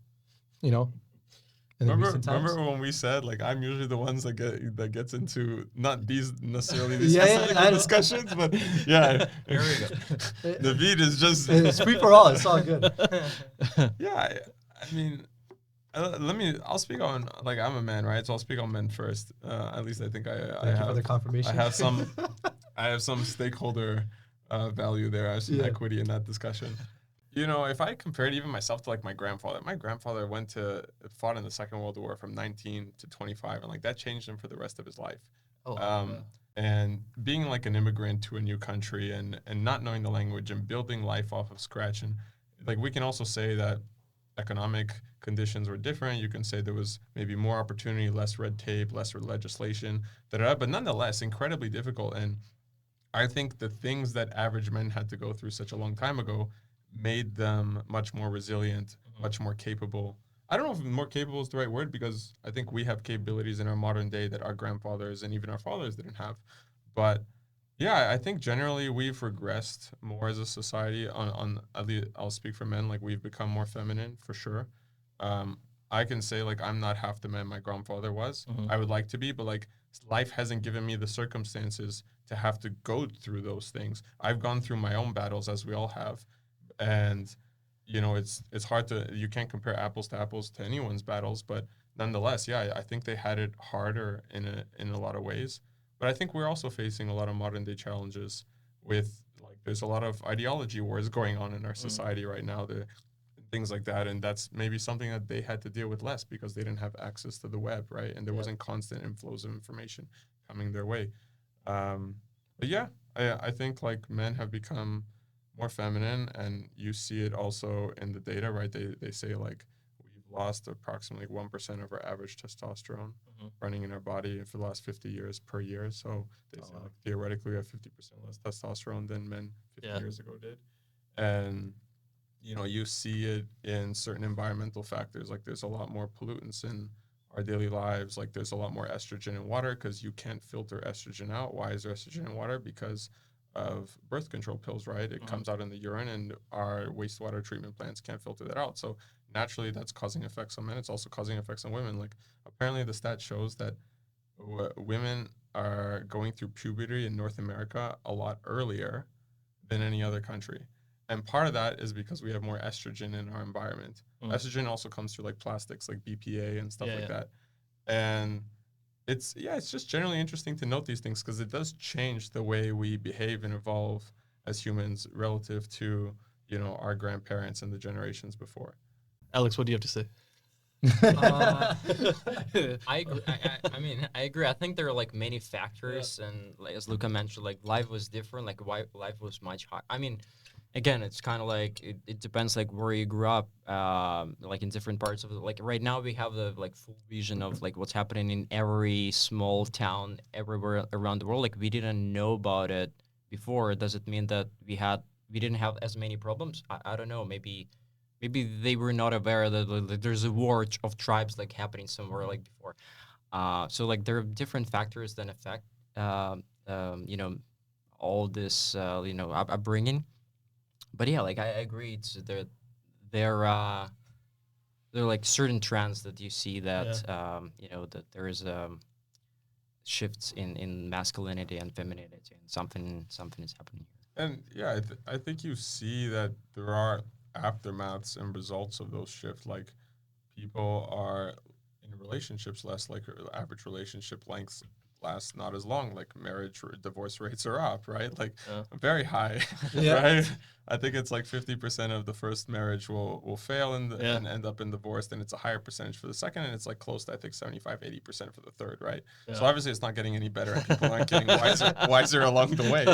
in the recent times? Remember when we said like I'm usually the ones that gets into not these necessarily discussions, but here we go. David is just it's free for all. It's all good. I mean, I'll speak on like I'm a man, right? So I'll speak on men first. At least I think I have for the confirmation. I have some stakeholder value there. I have some equity in that discussion. If I compared even myself to like my grandfather fought in the Second World War from 19 to 25, and like that changed him for the rest of his life. And being like an immigrant to a new country and not knowing the language and building life off of scratch, and like we can also say that economic conditions were different. You can say there was maybe more opportunity, less red tape, less legislation, but nonetheless incredibly difficult. And I think the things that average men had to go through such a long time ago made them much more resilient, much more capable. I don't know if more capable is the right word, because I think we have capabilities in our modern day that our grandfathers and even our fathers didn't have. But yeah, I think generally we've regressed more as a society on at least I'll speak for men, like we've become more feminine for sure. I can say like I'm not half the man my grandfather was. I would like to be, but like life hasn't given me the circumstances to have to go through those things. I've gone through my own battles, as we all have. And it's hard you can't compare apples to apples to anyone's battles, but nonetheless, I think they had it harder in a lot of ways. But I think we're also facing a lot of modern day challenges with like there's a lot of ideology wars going on in our society right now, things like that, and that's maybe something that they had to deal with less because they didn't have access to the web, right? And there wasn't constant inflows of information coming their way. But I think like men have become more feminine, and you see it also in the data, right? They say like we've lost approximately 1% of our average testosterone running in our body for the last 50 years per year. So they say like theoretically we have 50% less testosterone than men 50 years ago did. And you see it in certain environmental factors, like there's a lot more pollutants in our daily lives, like there's a lot more estrogen in water because you can't filter estrogen out. Why is there estrogen in water? Because of birth control pills, right? It comes out in the urine, and our wastewater treatment plants can't filter that out. So naturally, that's causing effects on men. It's also causing effects on women. Like apparently, the stat shows that women are going through puberty in North America a lot earlier than any other country. And part of that is because we have more estrogen in our environment. Estrogen also comes through like plastics, like BPA and stuff like that. And it's just generally interesting to note these things because it does change the way we behave and evolve as humans relative to, our grandparents and the generations before. Alex, what do you have to say? I agree. I mean, I agree. I think there are like many factors, and like, as Luca mentioned, like life was different. Like life was much hard. I mean, again, it's kind of like it depends like where you grew up. Like in different parts of like right now we have the like full vision of like what's happening in every small town everywhere around the world. Like we didn't know about it before. Does it mean that we didn't have as many problems? I don't know. Maybe they were not aware that like, there's a war of tribes like happening somewhere like before. So like there are different factors that affect you know all this you know upbringing. But yeah, like I agree. It's there there are like certain trends that you see that you know that there is shifts in masculinity and femininity, and something is happening here. And yeah, I think you see that there are aftermaths and results of those shifts. Like people are in relationships less, like average relationship lengths last not as long. Like divorce rates are up, right? Like very high, right? I think it's like 50% of the first marriage will fail and end up in divorce. Then it's a higher percentage for the second, and it's like close to I think 75-80% for the third, right? So obviously it's not getting any better, and people aren't getting wiser along the way.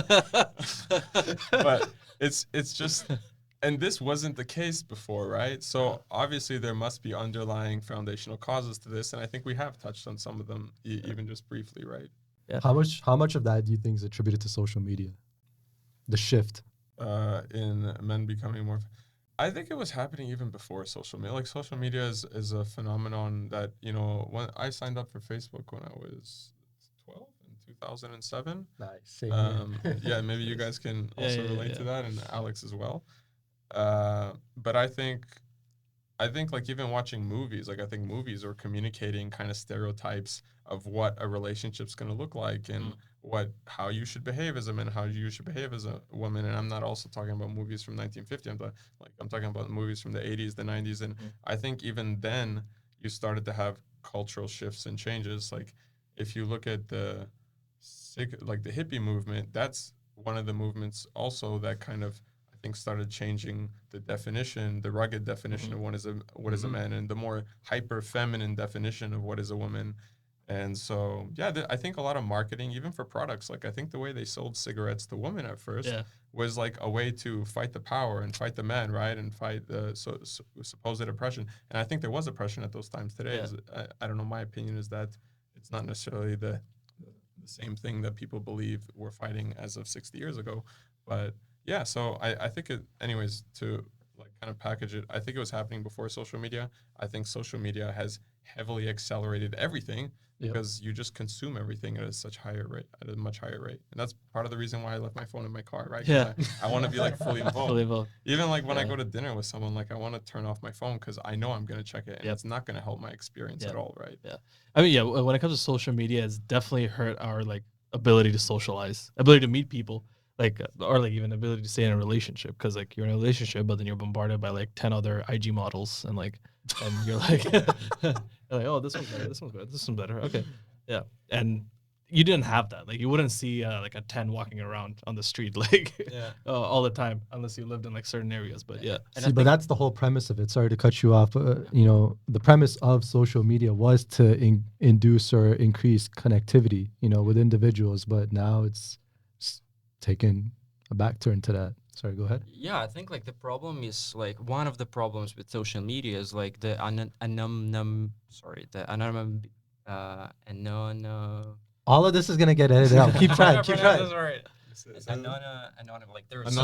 But it's just. And this wasn't the case before, right? So obviously there must be underlying foundational causes to this, and I think we have touched on some of them, even just briefly, right? Yeah. How much of that do you think is attributed to social media? The shift in men becoming more. I think it was happening even before social media. Like social media is a phenomenon that when I signed up for Facebook when I was 12 in 2007. Nice. Yeah, maybe you guys can also relate to that, and Alex as well. But I think like even watching movies, like I think movies are communicating kind of stereotypes of what a relationship's going to look like and how you should behave as a man, how you should behave as a woman. And I'm not also talking about movies from 1950. I'm talking about movies from the 80s, the 90s. And I think even then you started to have cultural shifts and changes. Like if you look at the hippie movement, that's one of the movements also that kind of think started changing the definition, the rugged definition of what is a man, and the more hyper feminine definition of what is a woman. And so, I think a lot of marketing, even for products, like I think the way they sold cigarettes to women at first was like a way to fight the power and fight the men, right? And fight the supposed oppression. And I think there was oppression at those times. Today, I don't know, my opinion is that it's not necessarily the same thing that people believe we're fighting as of 60 years ago. But yeah, so I think anyways, to like kind of package it, I think it was happening before social media. I think social media has heavily accelerated everything because you just consume everything at a much higher rate. And that's part of the reason why I left my phone in my car, right? Yeah. I want to be like fully involved. Even like when I go to dinner with someone, like I want to turn off my phone because I know I'm going to check it and it's not going to help my experience at all, right? Yeah. I mean, when it comes to social media, it's definitely hurt our like ability to socialize, ability to meet people. Or even ability to stay in a relationship, because like you're in a relationship, but then you're bombarded by like 10 other IG models, and you're like, oh, this one's better, this one's better, okay, yeah. And you didn't have that. Like you wouldn't see like a 10 walking around on the street all the time unless you lived in like certain areas. But but that's the whole premise of it. Sorry to cut you off. The premise of social media was to induce or increase connectivity, with individuals. But now it's taken a back turn to that. Sorry, go ahead. Yeah, I think like the problem is like one of the problems with social media is like the all of this is gonna get edited out. Keep trying. Keep trying. Like there's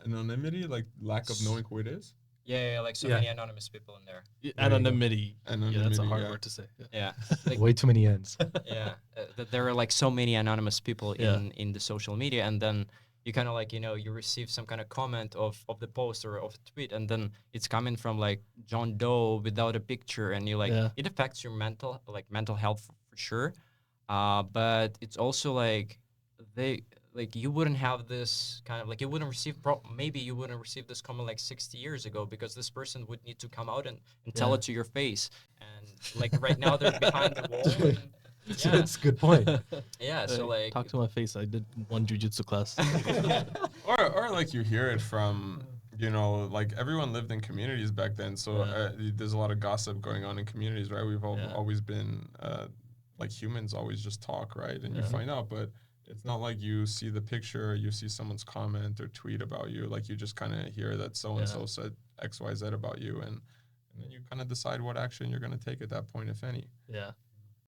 anonymity, like lack of knowing who it is. Yeah, like so many anonymous people in there. Anonymity. Yeah, that's a hard word to say. Yeah. Like, way too many ends. That there are like so many anonymous people in the social media, and then you kind of like, you receive some kind of comment of the post or of the tweet, and then it's coming from like John Doe without a picture, and you like, it affects your mental health for sure. But it's also like you wouldn't have this kind of like you wouldn't receive maybe you wouldn't receive this comment like 60 years ago, because this person would need to come out and tell it to your face, and like right now they're behind the wall. That's a good point. Yeah, so like talk to my face. I did one jiu-jitsu class. or like you hear it from you know, like everyone lived in communities back then. So there's a lot of gossip going on in communities, right? We've always been like humans always just talk, right? And you find out, but it's not like you see the picture, you see someone's comment or tweet about you. Like you just kind of hear that so-and-so said X, Y, Z about you. And then you kind of decide what action you're going to take at that point, if any. Yeah.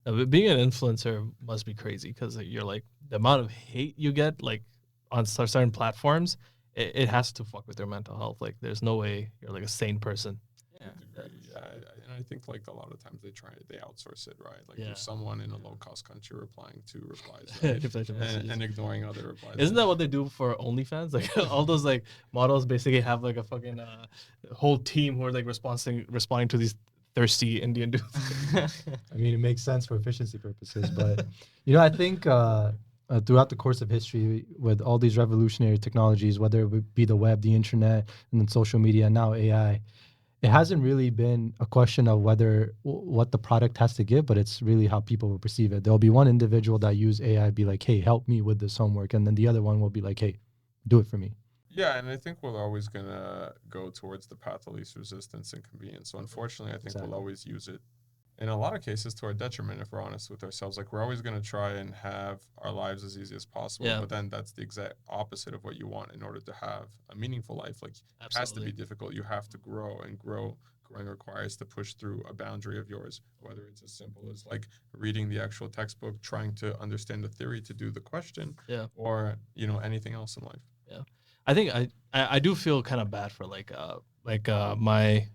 But being an influencer must be crazy because you're like the amount of hate you get like on certain platforms, it has to fuck with your mental health. Like there's no way you're like a sane person. And I think like a lot of times they outsource it, right? Like there's someone in a low cost country replying to replies right? and ignoring other replies. Isn't that what they do for OnlyFans? Like all those like models basically have like a fucking whole team who are like responding to these thirsty Indian dudes. I mean, it makes sense for efficiency purposes, but I think throughout the course of history, with all these revolutionary technologies, whether it be the web, the internet, and then social media, and now AI, it hasn't really been a question of what the product has to give, but it's really how people will perceive it. There'll be one individual that use AI, be like, "Hey, help me with this homework," and then the other one will be like, "Hey, do it for me." Yeah, and I think we're always going to go towards the path of least resistance and convenience. So unfortunately, I think we'll always use it in a lot of cases to our detriment if we're honest with ourselves. Like we're always going to try and have our lives as easy as possible, but then that's the exact opposite of what you want in order to have a meaningful life. Like it has to be difficult. You have to grow, and growing requires to push through a boundary of yours, whether it's as simple as like reading the actual textbook, trying to understand the theory to do the question, or anything else in life. Yeah. I think I do feel kind of bad for my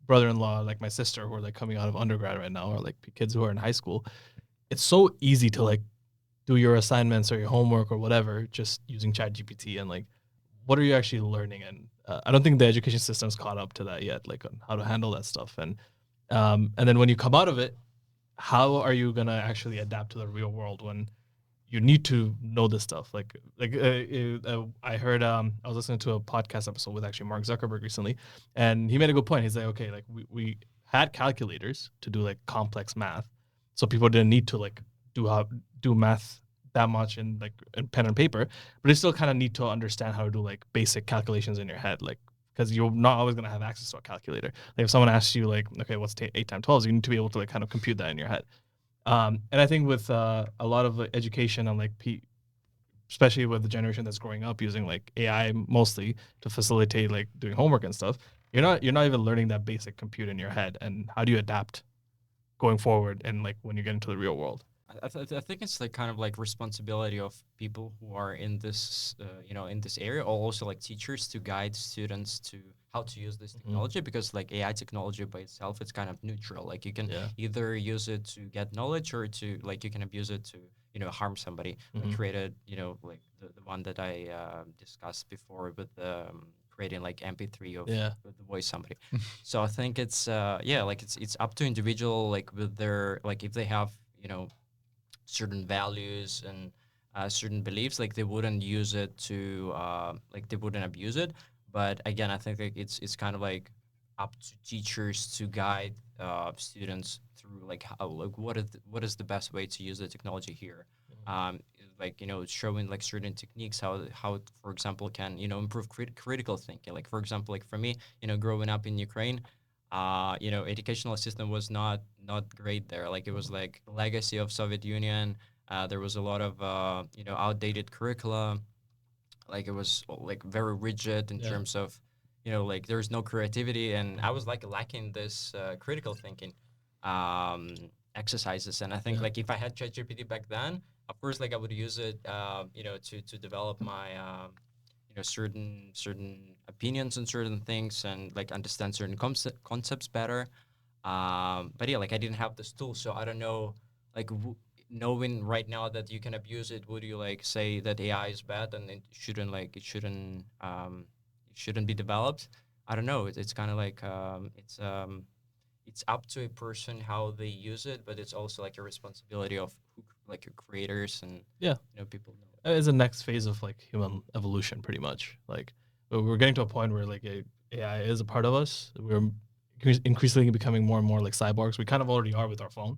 brother-in-law, like my sister, who are like coming out of undergrad right now, or like kids who are in high school. It's so easy to like do your assignments or your homework or whatever just using ChatGPT, and like what are you actually learning? And I don't think the education system's caught up to that yet, like on how to handle that stuff. And then when you come out of it, how are you gonna actually adapt to the real world when you need to know this stuff? I heard I was listening to a podcast episode with actually Mark Zuckerberg recently, and he made a good point. He's like, okay, like we had calculators to do like complex math, so people didn't need to like do math that much in pen and paper, but you still kind of need to understand how to do like basic calculations in your head, like because you're not always gonna have access to a calculator. Like if someone asks you like, okay, what's 8 times 12, you need to be able to like kind of compute that in your head. And I think with a lot of education and like especially with the generation that's growing up using like AI mostly to facilitate like doing homework and stuff, you're not even learning that basic compute in your head. And how do you adapt going forward and like when you get into the real world? I think it's like kind of like responsibility of people who are in this in this area, or also like teachers, to guide students to how to use this technology, because like AI technology by itself, it's kind of neutral. Like you can either use it to get knowledge, or to like you can abuse it to harm somebody. I created like the one that I discussed before with creating like MP3 of the voice somebody. So I think it's like it's up to individual, like with their, like if they have certain values and certain beliefs, like they wouldn't use it to like they wouldn't abuse it. But again, I think like it's kind of like up to teachers to guide students through like how, like what is the best way to use the technology here. Like showing like certain techniques, how it, for example, can improve critical thinking. Like for example, like for me, growing up in Ukraine, educational system was not great there. Like it was like legacy of Soviet Union. There was a lot of outdated curricula. Like it was like very rigid in terms of like there's no creativity, and I was like lacking this critical thinking exercises. And I think like if I had ChatGPT back then, of course, like I would use it to develop my certain opinions on certain things, and like understand certain concepts better. But yeah, like I didn't have this tool, so I don't know, like knowing right now that you can abuse it, would you like say that AI is bad and it shouldn't be developed? I don't know. It's kind of like it's up to a person how they use it, but it's also like a responsibility of like your creators and people know. It's the next phase of like human evolution, pretty much. Like we're getting to a point where like AI is a part of us. We're increasingly becoming more and more like cyborgs. We kind of already are with our phone.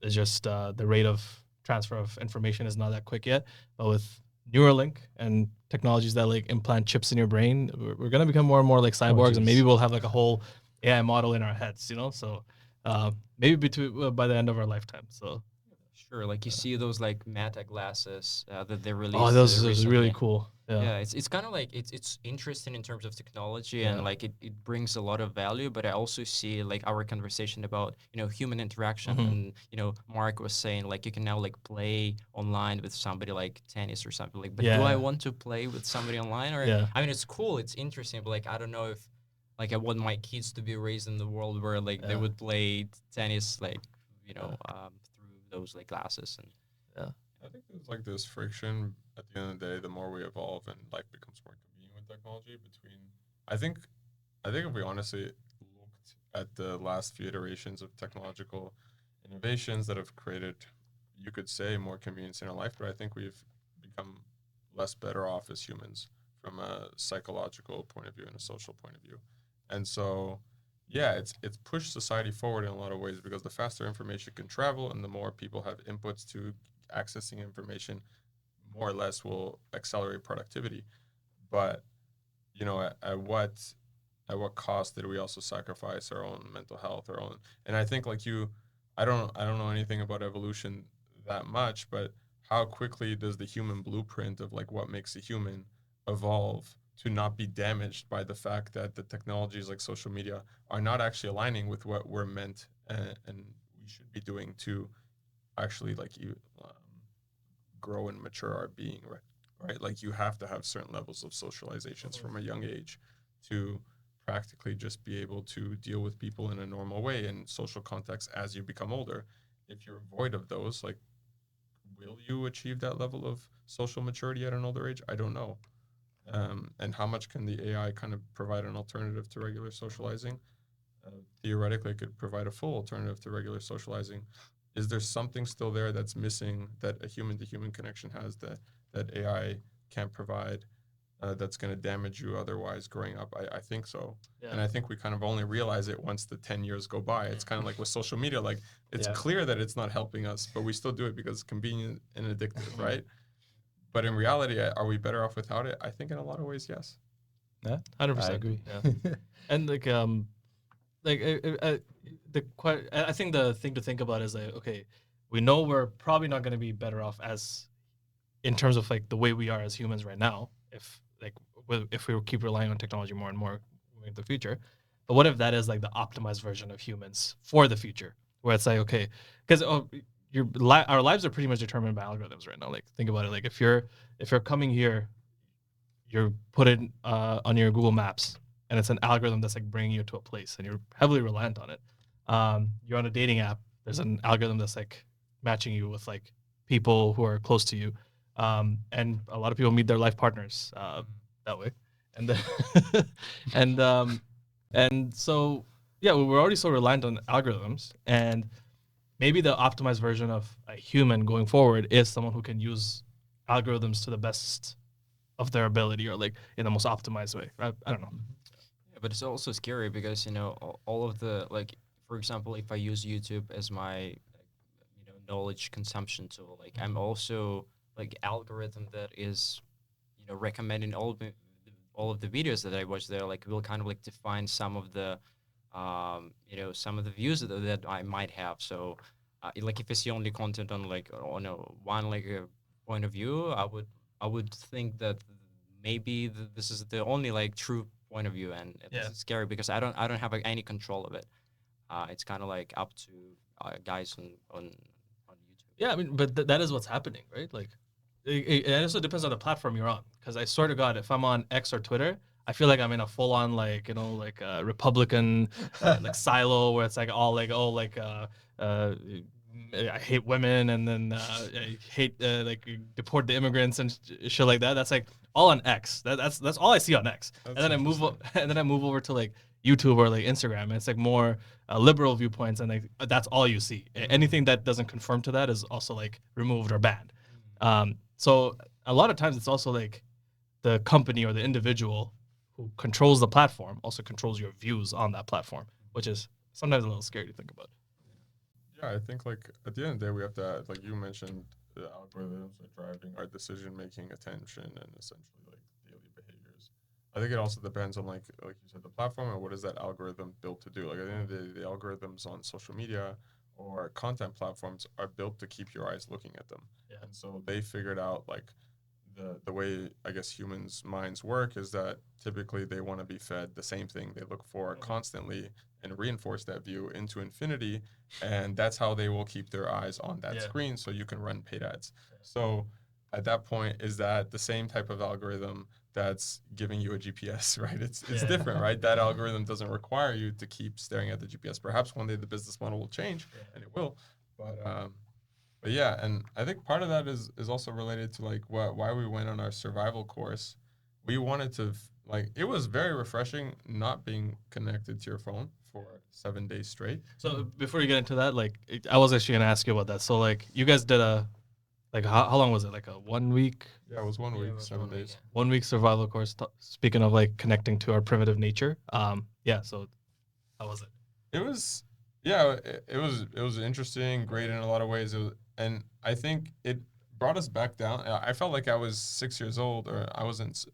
It's just the rate of transfer of information is not that quick yet. But with Neuralink and technologies that like implant chips in your brain, we're gonna become more and more like cyborgs, and maybe we'll have like a whole AI model in our heads, you know. So maybe between by the end of our lifetime. So Sure, like you see those like Meta glasses that they released. oh, those recently. really cool. Yeah, it's kind of like it's interesting in terms of technology and like it brings a lot of value, but I also see like our conversation about, you know, human interaction and, you know, Mark was saying like you can now like play online with somebody like tennis or something like, but do I want to play with somebody online? Or I mean, it's cool, it's interesting, but like I don't know if like I want my kids to be raised in the world where like they would play tennis like, you know, through those like glasses. And I think there's like this friction at the end of the day. The more we evolve and life becomes more convenient with technology, between I think if we honestly looked at the last few iterations of technological innovations that have created, you could say, more convenience in our life, but I think we've become less better off as humans from a psychological point of view and a social point of view. And so yeah, it's pushed society forward in a lot of ways because the faster information can travel and the more people have inputs to accessing information, more or less will accelerate productivity. But you know, at what cost did we also sacrifice our own mental health, our own? And I think like you, I don't know anything about evolution that much, but how quickly does the human blueprint of like what makes a human evolve to not be damaged by the fact that the technologies like social media are not actually aligning with what we're meant and we should be doing to actually like you grow and mature our being, right? Like you have to have certain levels of socializations from a young age to practically just be able to deal with people in a normal way in social context as you become older. If you're void of those, like, will you achieve that level of social maturity at an older age? I don't know. And how much can the AI kind of provide an alternative to regular socializing? Theoretically, it could provide a full alternative to regular socializing. Is there something still there that's missing that a human-to-human connection has that AI can't provide? That's going to damage you otherwise growing up. I think so. And I think we kind of only realize it once the 10 years go by. It's kind of like with social media, like it's clear that it's not helping us, but we still do it because it's convenient and addictive, right? But in reality, are we better off without it? I think in a lot of ways, yes. Yeah, 100%. I agree. Yeah. And like I think the thing to think about is like, okay, we know we're probably not going to be better off as in terms of like the way we are as humans right now, if we keep relying on technology more and more in the future. But what if that is like the optimized version of humans for the future, where it's like, okay, because our lives are pretty much determined by algorithms right now. Like think about it. Like if you're coming here, you're put it on your Google Maps, and it's an algorithm that's like bringing you to a place, and you're heavily reliant on it. You're on a dating app. There's an algorithm that's like matching you with like people who are close to you, and a lot of people meet their life partners that way, and then, and so yeah, we're already so reliant on algorithms, and maybe the optimized version of a human going forward is someone who can use algorithms to the best of their ability or like in the most optimized way. I don't know. Yeah, but it's also scary because, you know, all of the, like, for example, if I use YouTube as my, you know, knowledge consumption tool, like I'm also like algorithm that is, you know, recommending all of the videos that I watch there, like will kind of like define some of the, you know, some of the views that I might have. So, like if I see only content on like on a one like a point of view, I would think that maybe this is the only like true point of view, and it's scary because I don't have like, any control of it. It's kind of like up to guys on YouTube. Yeah, I mean, but that is what's happening, right? Like, it also depends on the platform you're on. Because I swear to God, if I'm on X or Twitter, I feel like I'm in a full-on like like Republican like silo where it's like all like I hate women and then I hate like deport the immigrants and shit like that. That's like all on X. That's all I see on X. That's and then I move over to like YouTube or like Instagram, and it's like more liberal viewpoints, and like that's all you see. Anything that doesn't conform to that is also like removed or banned. So a lot of times it's also like the company or the individual who controls the platform also controls your views on that platform, which is sometimes a little scary to think about. Yeah, I think like at the end of the day, we have to, like you mentioned, the algorithms are driving our decision making, attention, and essentially like daily behaviors. I think it also depends on like you said, the platform and what is that algorithm built to do. Like at the end of the day, the algorithms on social media or content platforms are built to keep your eyes looking at them. Yeah. And so they figured out like the way I guess humans' minds work is that typically they want to be fed the same thing they look for constantly and reinforce that view into infinity, and that's how they will keep their eyes on that screen so you can run paid ads. So at that point, is that the same type of algorithm that's giving you a GPS, right? It's different, right? That algorithm doesn't require you to keep staring at the GPS. Perhaps one day the business model will change, and it will, but yeah, and I think part of that is also related to like why we went on our survival course. We wanted to like it was very refreshing not being connected to your phone for 7 days straight. So before you get into that, like I was actually gonna ask you about that. So like you guys did a like how long was it? Like a 1 week? Yeah, it was 1 week, it was 7 days. yeah. 1 week survival course. Speaking of like connecting to our primitive nature. Yeah. So how was it? It was, yeah, it was interesting, great in a lot of ways. And I think it brought us back down. I felt like I was 6 years old, or I wasn't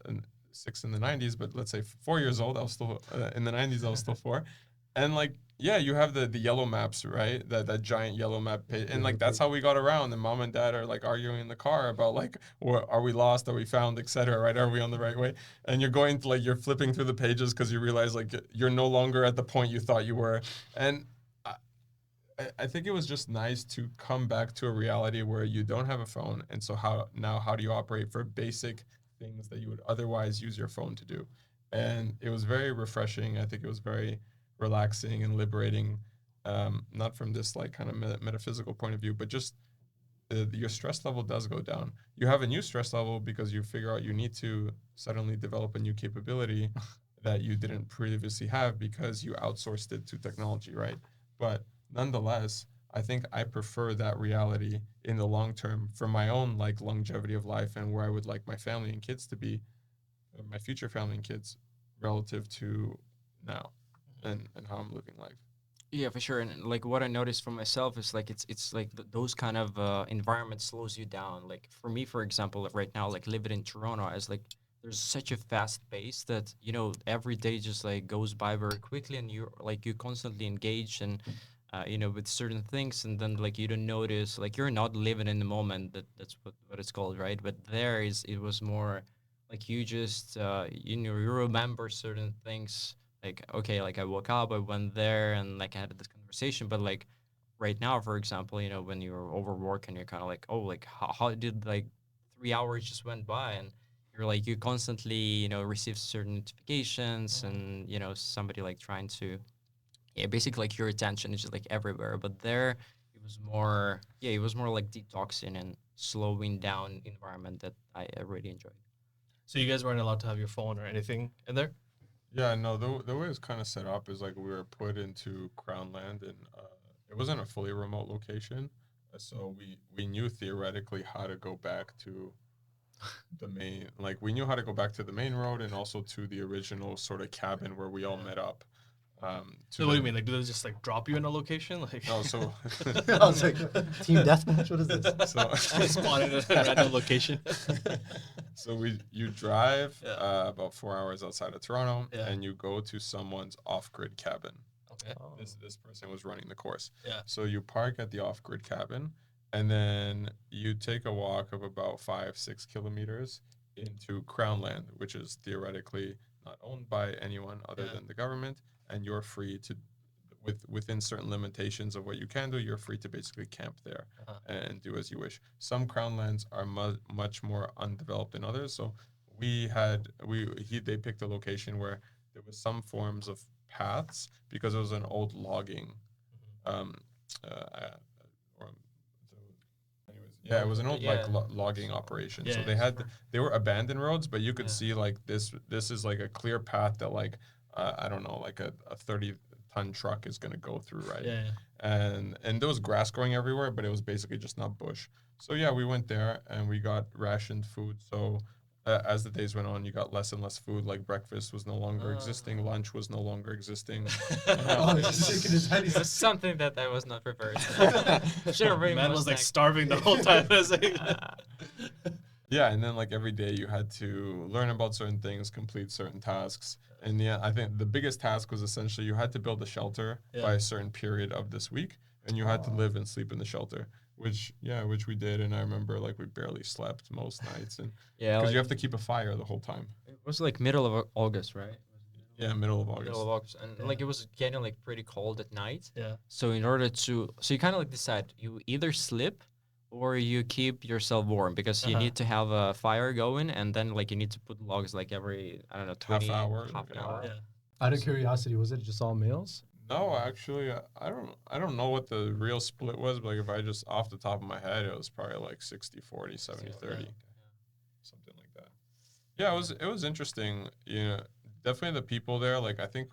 six in the 90s, but let's say 4 years old. I was still in the 90s. I was still four, and like yeah, you have the yellow maps, right? That giant yellow map page, and like that's how we got around. And mom and dad are like arguing in the car about like, are we lost? Are we found? Etc. Right? Are we on the right way? And you're going to like you're flipping through the pages because you realize like you're no longer at the point you thought you were, and I think it was just nice to come back to a reality where you don't have a phone, and so how do you operate for basic things that you would otherwise use your phone to do? And it was very refreshing. I think it was very relaxing and liberating, not from this like kind of metaphysical point of view, but just your stress level does go down. You have a new stress level because you figure out you need to suddenly develop a new capability that you didn't previously have because you outsourced it to technology, right? But nonetheless, I think I prefer that reality in the long term for my own like longevity of life and where I would like my family and kids to be, my future family and kids, relative to now and how I'm living life. Yeah, for sure. And like what I noticed for myself is like it's like those kind of environments slows you down. Like for me, for example, like, right now, like living in Toronto, is like there's such a fast pace that every day just like goes by very quickly, and you're constantly engaged and with certain things, and then like you don't notice, like you're not living in the moment. That's what it's called, right? But it was more like you just you remember certain things, like okay, like I woke up, I went there, and like I had this conversation. But like right now, for example, when you're overworked and you're kind of like, oh, like how did like 3 hours just went by, and you constantly receive certain notifications, and somebody like trying to, yeah, basically like your attention is just like everywhere. But there it was more like detoxing and slowing down environment that I really enjoyed. So you guys weren't allowed to have your phone or anything in there? Yeah, no, the way it's kind of set up is like we were put into Crown Land, and it wasn't a fully remote location. So we knew theoretically how to go back to the main, like we knew how to go back to the main road and also to the original sort of cabin where we all met up. So what do you mean? Like, do they just like drop you in a location? Like, No, so I was like, team deathmatch. What is this? so spotted at a random location. so you drive Yeah. about 4 hours outside of Toronto, Yeah. and you go to someone's off-grid cabin. Okay. This person was running the course. Yeah. So you park at the off-grid cabin, and then you take a walk of about 5-6 kilometers into Crown Land, which is theoretically not owned by anyone other Yeah. than the government, and you're free to, within certain limitations of what you can do, you're free to basically camp there and do as you wish. Some Crown Lands are much more undeveloped than others, so they picked a location where there was some forms of paths because it was an old logging um or so anyways, yeah, it was an old like logging operation. Yeah, So yeah, they were abandoned roads, but you could Yeah. see like this is like a clear path that like I don't know, like a 30-ton truck is going to go through, right? Yeah. And there was grass growing everywhere, but it was basically just not bush. So yeah, we went there and we got rationed food. So as the days went on, you got less and less food. Like breakfast was no longer existing, lunch was no longer existing. Oh, he's just shaking his head. It was something that I was not prepared. Should have Man was like starving the whole time. I was like, Yeah, and then like every day you had to learn about certain things, complete certain tasks. And yeah, I think the biggest task was essentially you had to build a shelter by a certain period of this week, and you had to live and sleep in the shelter, which we did. And I remember like we barely slept most nights, and Yeah, because like you have to keep a fire the whole time. it was like middle of August, right? Yeah, middle of Middle of August. August, and like it was getting like pretty cold at night. Yeah. So in order to, so you kind of like decide you either sleep or you keep yourself warm because you need to have a fire going, and then like you need to put logs like every, I don't know, 20 half an yeah. hour. Yeah. Out of curiosity, was it just all males? No, actually, I don't know what the real split was, but like if I just off the top of my head, it was probably like 60-40, 70-30, something like that. Yeah, it was interesting. You know, definitely the people there. Like I think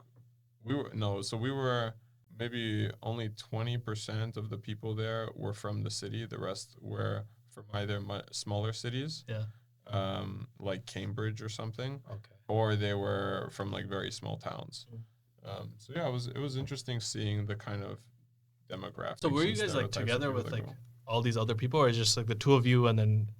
we were maybe only 20% of the people there were from the city. The rest were from either smaller cities, Yeah. like Cambridge or something, Okay. or they were from like very small towns. So yeah, it was interesting seeing the kind of demographics. So were you and guys like stereotypes of together people with that like go. all these other people, or just like the two of you and then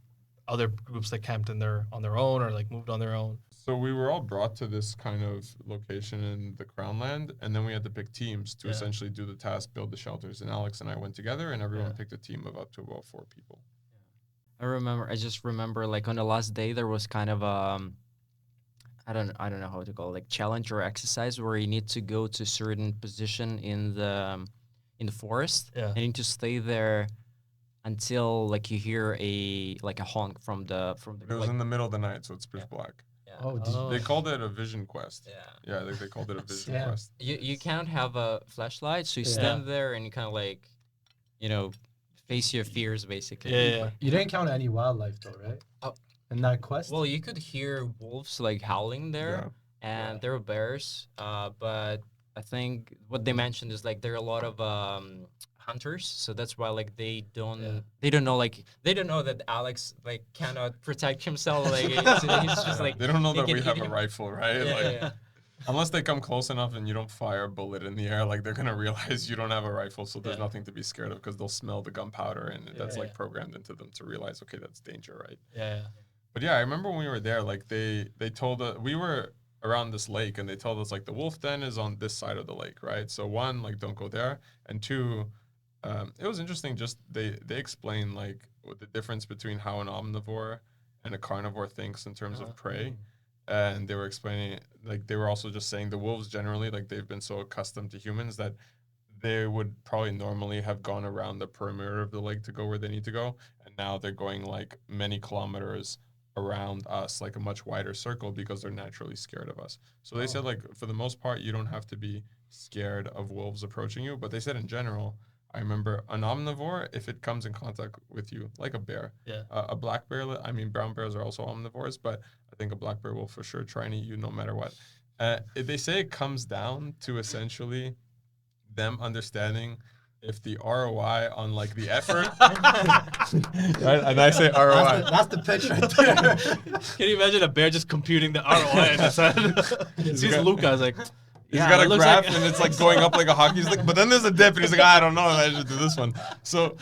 other groups that camped in their on their own or like moved on their own? So we were all brought to this kind of location in the Crown Land, and then we had to pick teams to essentially do the task, build the shelters. And Alex and I went together, and everyone picked a team of up to about 4 people. I just remember like on the last day there was kind of I don't know how to call it, like challenge or exercise where you need to go to a certain position in the forest and you need to stay there until like you hear a honk from the It was like, in the middle of the night, so it's pitch black. yeah. Oh, They called it a vision quest. Yeah. Yeah, they called it a vision Yeah. quest. You can't have a flashlight, so you Yeah. stand there and you kind of like, you know, face your fears basically. Yeah. you didn't count any wildlife though, right? In that quest. Well, you could hear wolves like howling there, and there were bears. But I think what they mentioned is like there are a lot of hunters, so that's why like they don't know that Alex like cannot protect himself. Like he's just like They don't know they that can we have hit a him. rifle, right? Yeah, like, yeah. unless they come close enough and you don't fire a bullet in the air, like they're gonna realize you don't have a rifle, so there's nothing to be scared of because they'll smell the gunpowder and that's like programmed into them to realize, okay, that's danger, right? Yeah. But yeah, I remember when we were there, like they told us we were around this lake and they told us like the wolf den is on this side of the lake, right? So one, like don't go there, and two, it was interesting. Just they explained like what the difference between how an omnivore and a carnivore thinks in terms of prey, and they were explaining like they were also just saying the wolves generally like they've been so accustomed to humans that they would probably normally have gone around the perimeter of the lake to go where they need to go, and now they're going like many kilometers around us, like a much wider circle because they're naturally scared of us. So they said like for the most part you don't have to be scared of wolves approaching you, but they said in general, I remember an omnivore, if it comes in contact with you, like a bear, a black bear, I mean brown bears are also omnivores, but I think a black bear will for sure try and eat you no matter what. They say it comes down to essentially them understanding if the ROI on like the effort, right? And I say ROI. That's the pitch right there. Can you imagine a bear just computing the ROI in his head? He sees Luca, is like, He's got a graph and it's like going up like a hockey stick, but then there's a dip and he's like, I don't know, I should do this one. So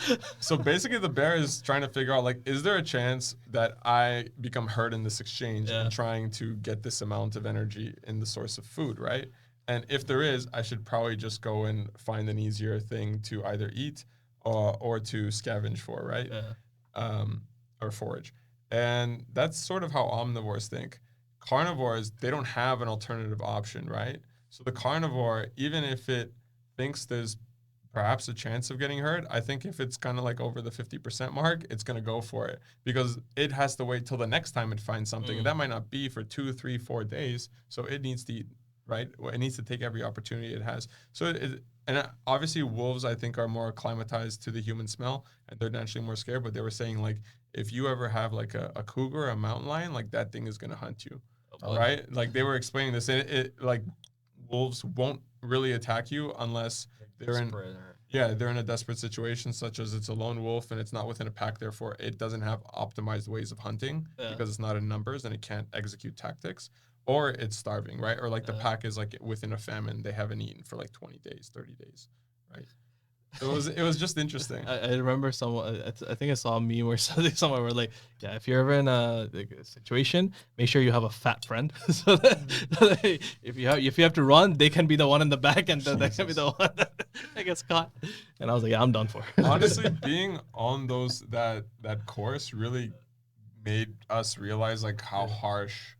basically the bear is trying to figure out like, is there a chance that I become hurt in this exchange and trying to get this amount of energy in the source of food, right? And if there is, I should probably just go and find an easier thing to either eat or to scavenge for, right? Or forage. And that's sort of how omnivores think. Carnivores, they don't have an alternative option, right? So the carnivore, even if it thinks there's perhaps a chance of getting hurt, I think if it's kind of like over the 50% mark, it's going to go for it because it has to wait till the next time it finds something. And that might not be for 2, 3, 4 days. So it needs to eat, right? It needs to take every opportunity it has. So and obviously wolves, I think, are more acclimatized to the human smell and they're naturally more scared. But they were saying like, if you ever have like a cougar, a mountain lion, like that thing is going to hunt you, right? Like they were explaining this, and it like wolves won't really attack you unless they're in a desperate situation, such as it's a lone wolf and it's not within a pack. Therefore, it doesn't have optimized ways of hunting because it's not in numbers and it can't execute tactics. Or it's starving, right? Or like the pack is like within a famine, they haven't eaten for like 20 days, 30 days, right? it was just interesting. I remember someone. I think I saw a meme or something somewhere where like, yeah, if you're ever in a, like, a situation, make sure you have a fat friend, so that if you have to run, they can be the one in the back, and they can be the one that gets caught. And I was like, yeah, I'm done for. Honestly, being on that course really made us realize like how harsh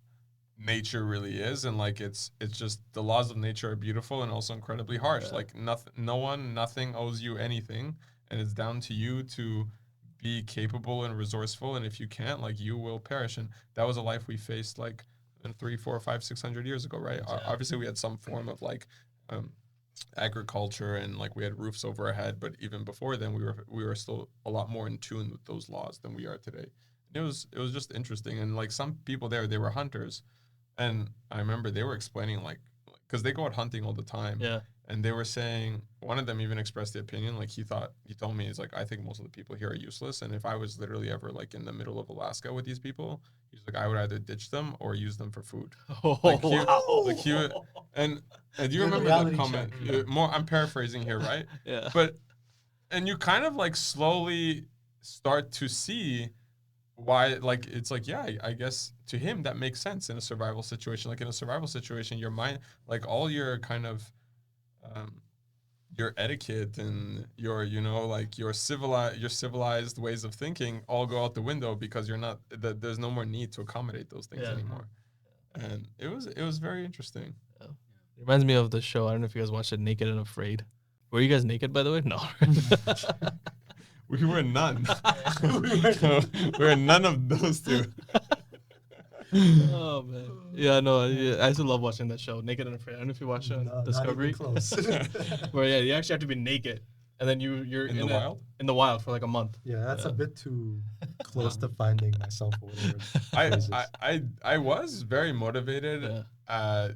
nature really is, and like it's just the laws of nature are beautiful and also incredibly harsh. Like nothing owes you anything, and it's down to you to be capable and resourceful, and if you can't, like, you will perish. And that was a life we faced like 3, 4, 5, 600 years ago, right? Obviously we had some form of like agriculture, and like we had roofs over our head, but even before then we were still a lot more in tune with those laws than we are today. It was just interesting. And like some people there, they were hunters, and I remember they were explaining like, because they go out hunting all the time. Yeah. And they were saying, one of them even expressed the opinion, like he told me, he's like, I think most of the people here are useless. And if I was literally ever like in the middle of Alaska with these people, he's like, I would either ditch them or use them for food. And do you remember that comment? I'm paraphrasing here, right? Yeah. And you kind of like slowly start to see why, like, it's like, yeah, I guess to him that makes sense in a survival situation. Like in a survival situation, your mind, like all your kind of your etiquette and your, like your civilized ways of thinking all go out the window, because there's no more need to accommodate those things anymore. And it was very interesting. Yeah. It reminds me of the show. I don't know if you guys watched it, Naked and Afraid. Were you guys naked, by the way? No. We were none. We were none of those two. Oh man, yeah, no, yeah, I used to love watching that show, Naked and Afraid. I don't know if you watched it on Discovery. Not even close. Where you actually have to be naked, and then you're in the wild. In the wild for like a month. Yeah, that's a bit too close to finding myself or whatever. I was very motivated,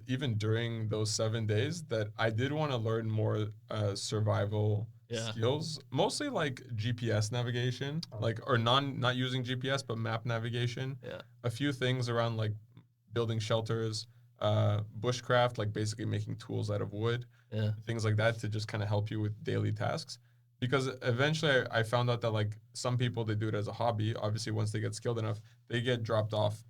even during those 7 days, that I did want to learn more survival skills, mostly like GPS navigation, or not using GPS but map navigation. A few things around like building shelters, bushcraft, like basically making tools out of wood, things like that, to just kind of help you with daily tasks. Because eventually I found out that like some people, they do it as a hobby. Obviously, once they get skilled enough, they get dropped off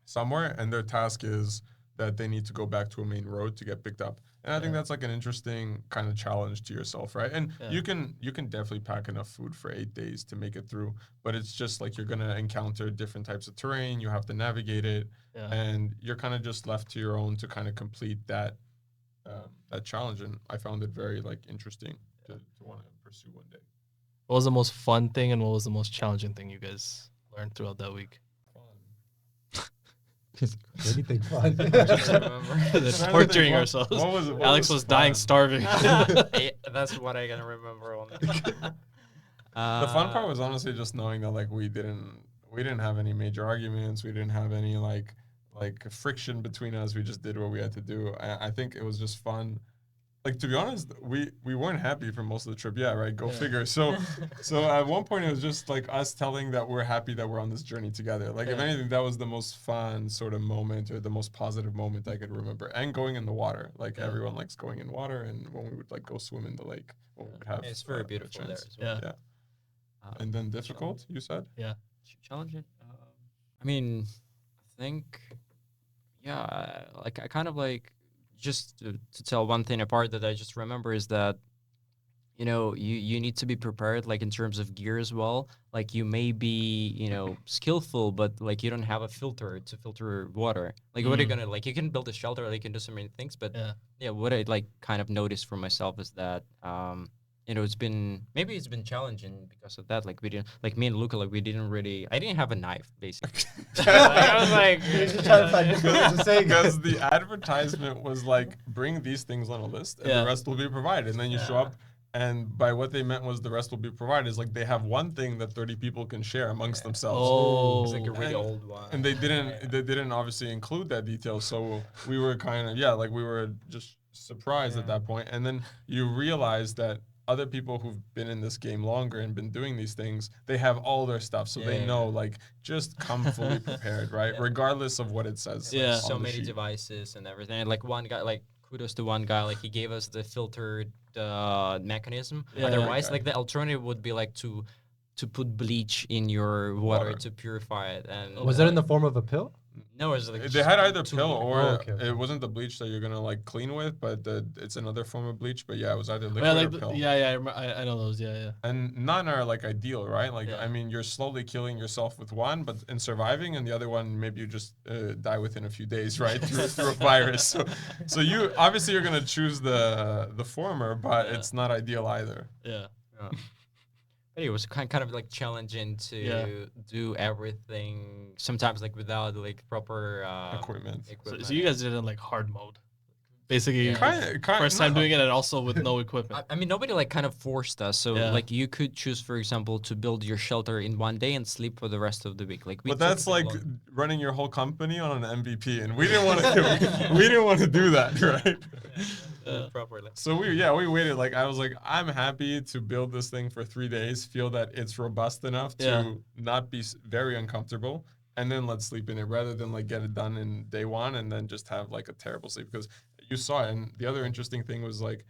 somewhere, and their task is that they need to go back to a main road to get picked up. And I think that's like an interesting kind of challenge to yourself, right? And you can definitely pack enough food for 8 days to make it through, but it's just like you're gonna encounter different types of terrain. You have to navigate it, and you're kind of just left to your own to kind of complete that challenge. And I found it very like interesting to want to pursue one day. What was the most fun thing, and what was the most challenging thing you guys learned throughout that week? Anything fun? Torturing ourselves. Alex was dying, starving. That's what I can remember. The fun part was honestly just knowing that like we didn't have any major arguments. We didn't have any like friction between us. We just did what we had to do. I think it was just fun. Like, to be honest, we weren't happy for most of the trip. Yeah, right. Go figure. So at one point it was just like us telling that we're happy that we're on this journey together. Like, if anything, that was the most fun sort of moment, or the most positive moment I could remember. And going in the water, like everyone likes going in water, and when we would like go swim in the lake, when we would have it's very beautiful there as well. Yeah. And then difficult, you said? Yeah. Challenging. I mean, I think, like I kind of like. Just to tell one thing apart that I just remember is that, you need to be prepared, like in terms of gear as well. Like you may be, skillful, but like you don't have a filter to filter water. Like what are you gonna, like you can build a shelter, like you can do so many things, but what I like kind of noticed for myself is that, it's been challenging because of that. Like we didn't, like me and Luca, like I didn't have a knife basically. I was like, trying to find because the advertisement was like, bring these things on a list and the rest will be provided. And then you show up, and by what they meant was the rest will be provided is like they have one thing that 30 people can share amongst themselves. Oh, it's like a really old one. And they didn't obviously include that detail. So we were kind of, we were just surprised at that point. And then you realize that other people who've been in this game longer and been doing these things, they have all their stuff. So they know, like, just come fully prepared, right? Regardless of what it says. So many devices and everything. And like one guy, like kudos to one guy. Like he gave us the filtered mechanism. Yeah. Otherwise, Okay. like the alternative would be like to put bleach in your water, Water. to purify it. And Was it in the form of a pill? no, it's like They just had either two pill liquid. or okay, okay. it wasn't the bleach that you're gonna like clean with, but it's another form of bleach. But yeah, it was either liquid Yeah, like or pill. I know those. Yeah. And none are like ideal, right? Like Yeah. I mean, you're slowly killing yourself with one, but in surviving, and the other one maybe you just die within a few days, right? through a virus. So you obviously you're gonna choose the former, but Yeah. it's not ideal either. Yeah. But it was kind of like challenging to do everything. Sometimes like without like proper Equipment. So you guys did it in like hard mode, basically. Yeah. First time doing it, and also with no equipment. I mean, nobody like kind of forced us. So Yeah. like you could choose, for example, to build your shelter in one day and sleep for the rest of the week. Like, we But took that's a bit like long- running your whole company on an MVP, and we didn't want to. We didn't want to do that, right? properly. So we waited. Like I was like, I'm happy to build this thing for 3 days, feel that it's robust enough to Yeah. not be very uncomfortable, and then let's sleep in it rather than like get it done in day one and then just have like a terrible sleep, because you saw it. And the other interesting thing was like,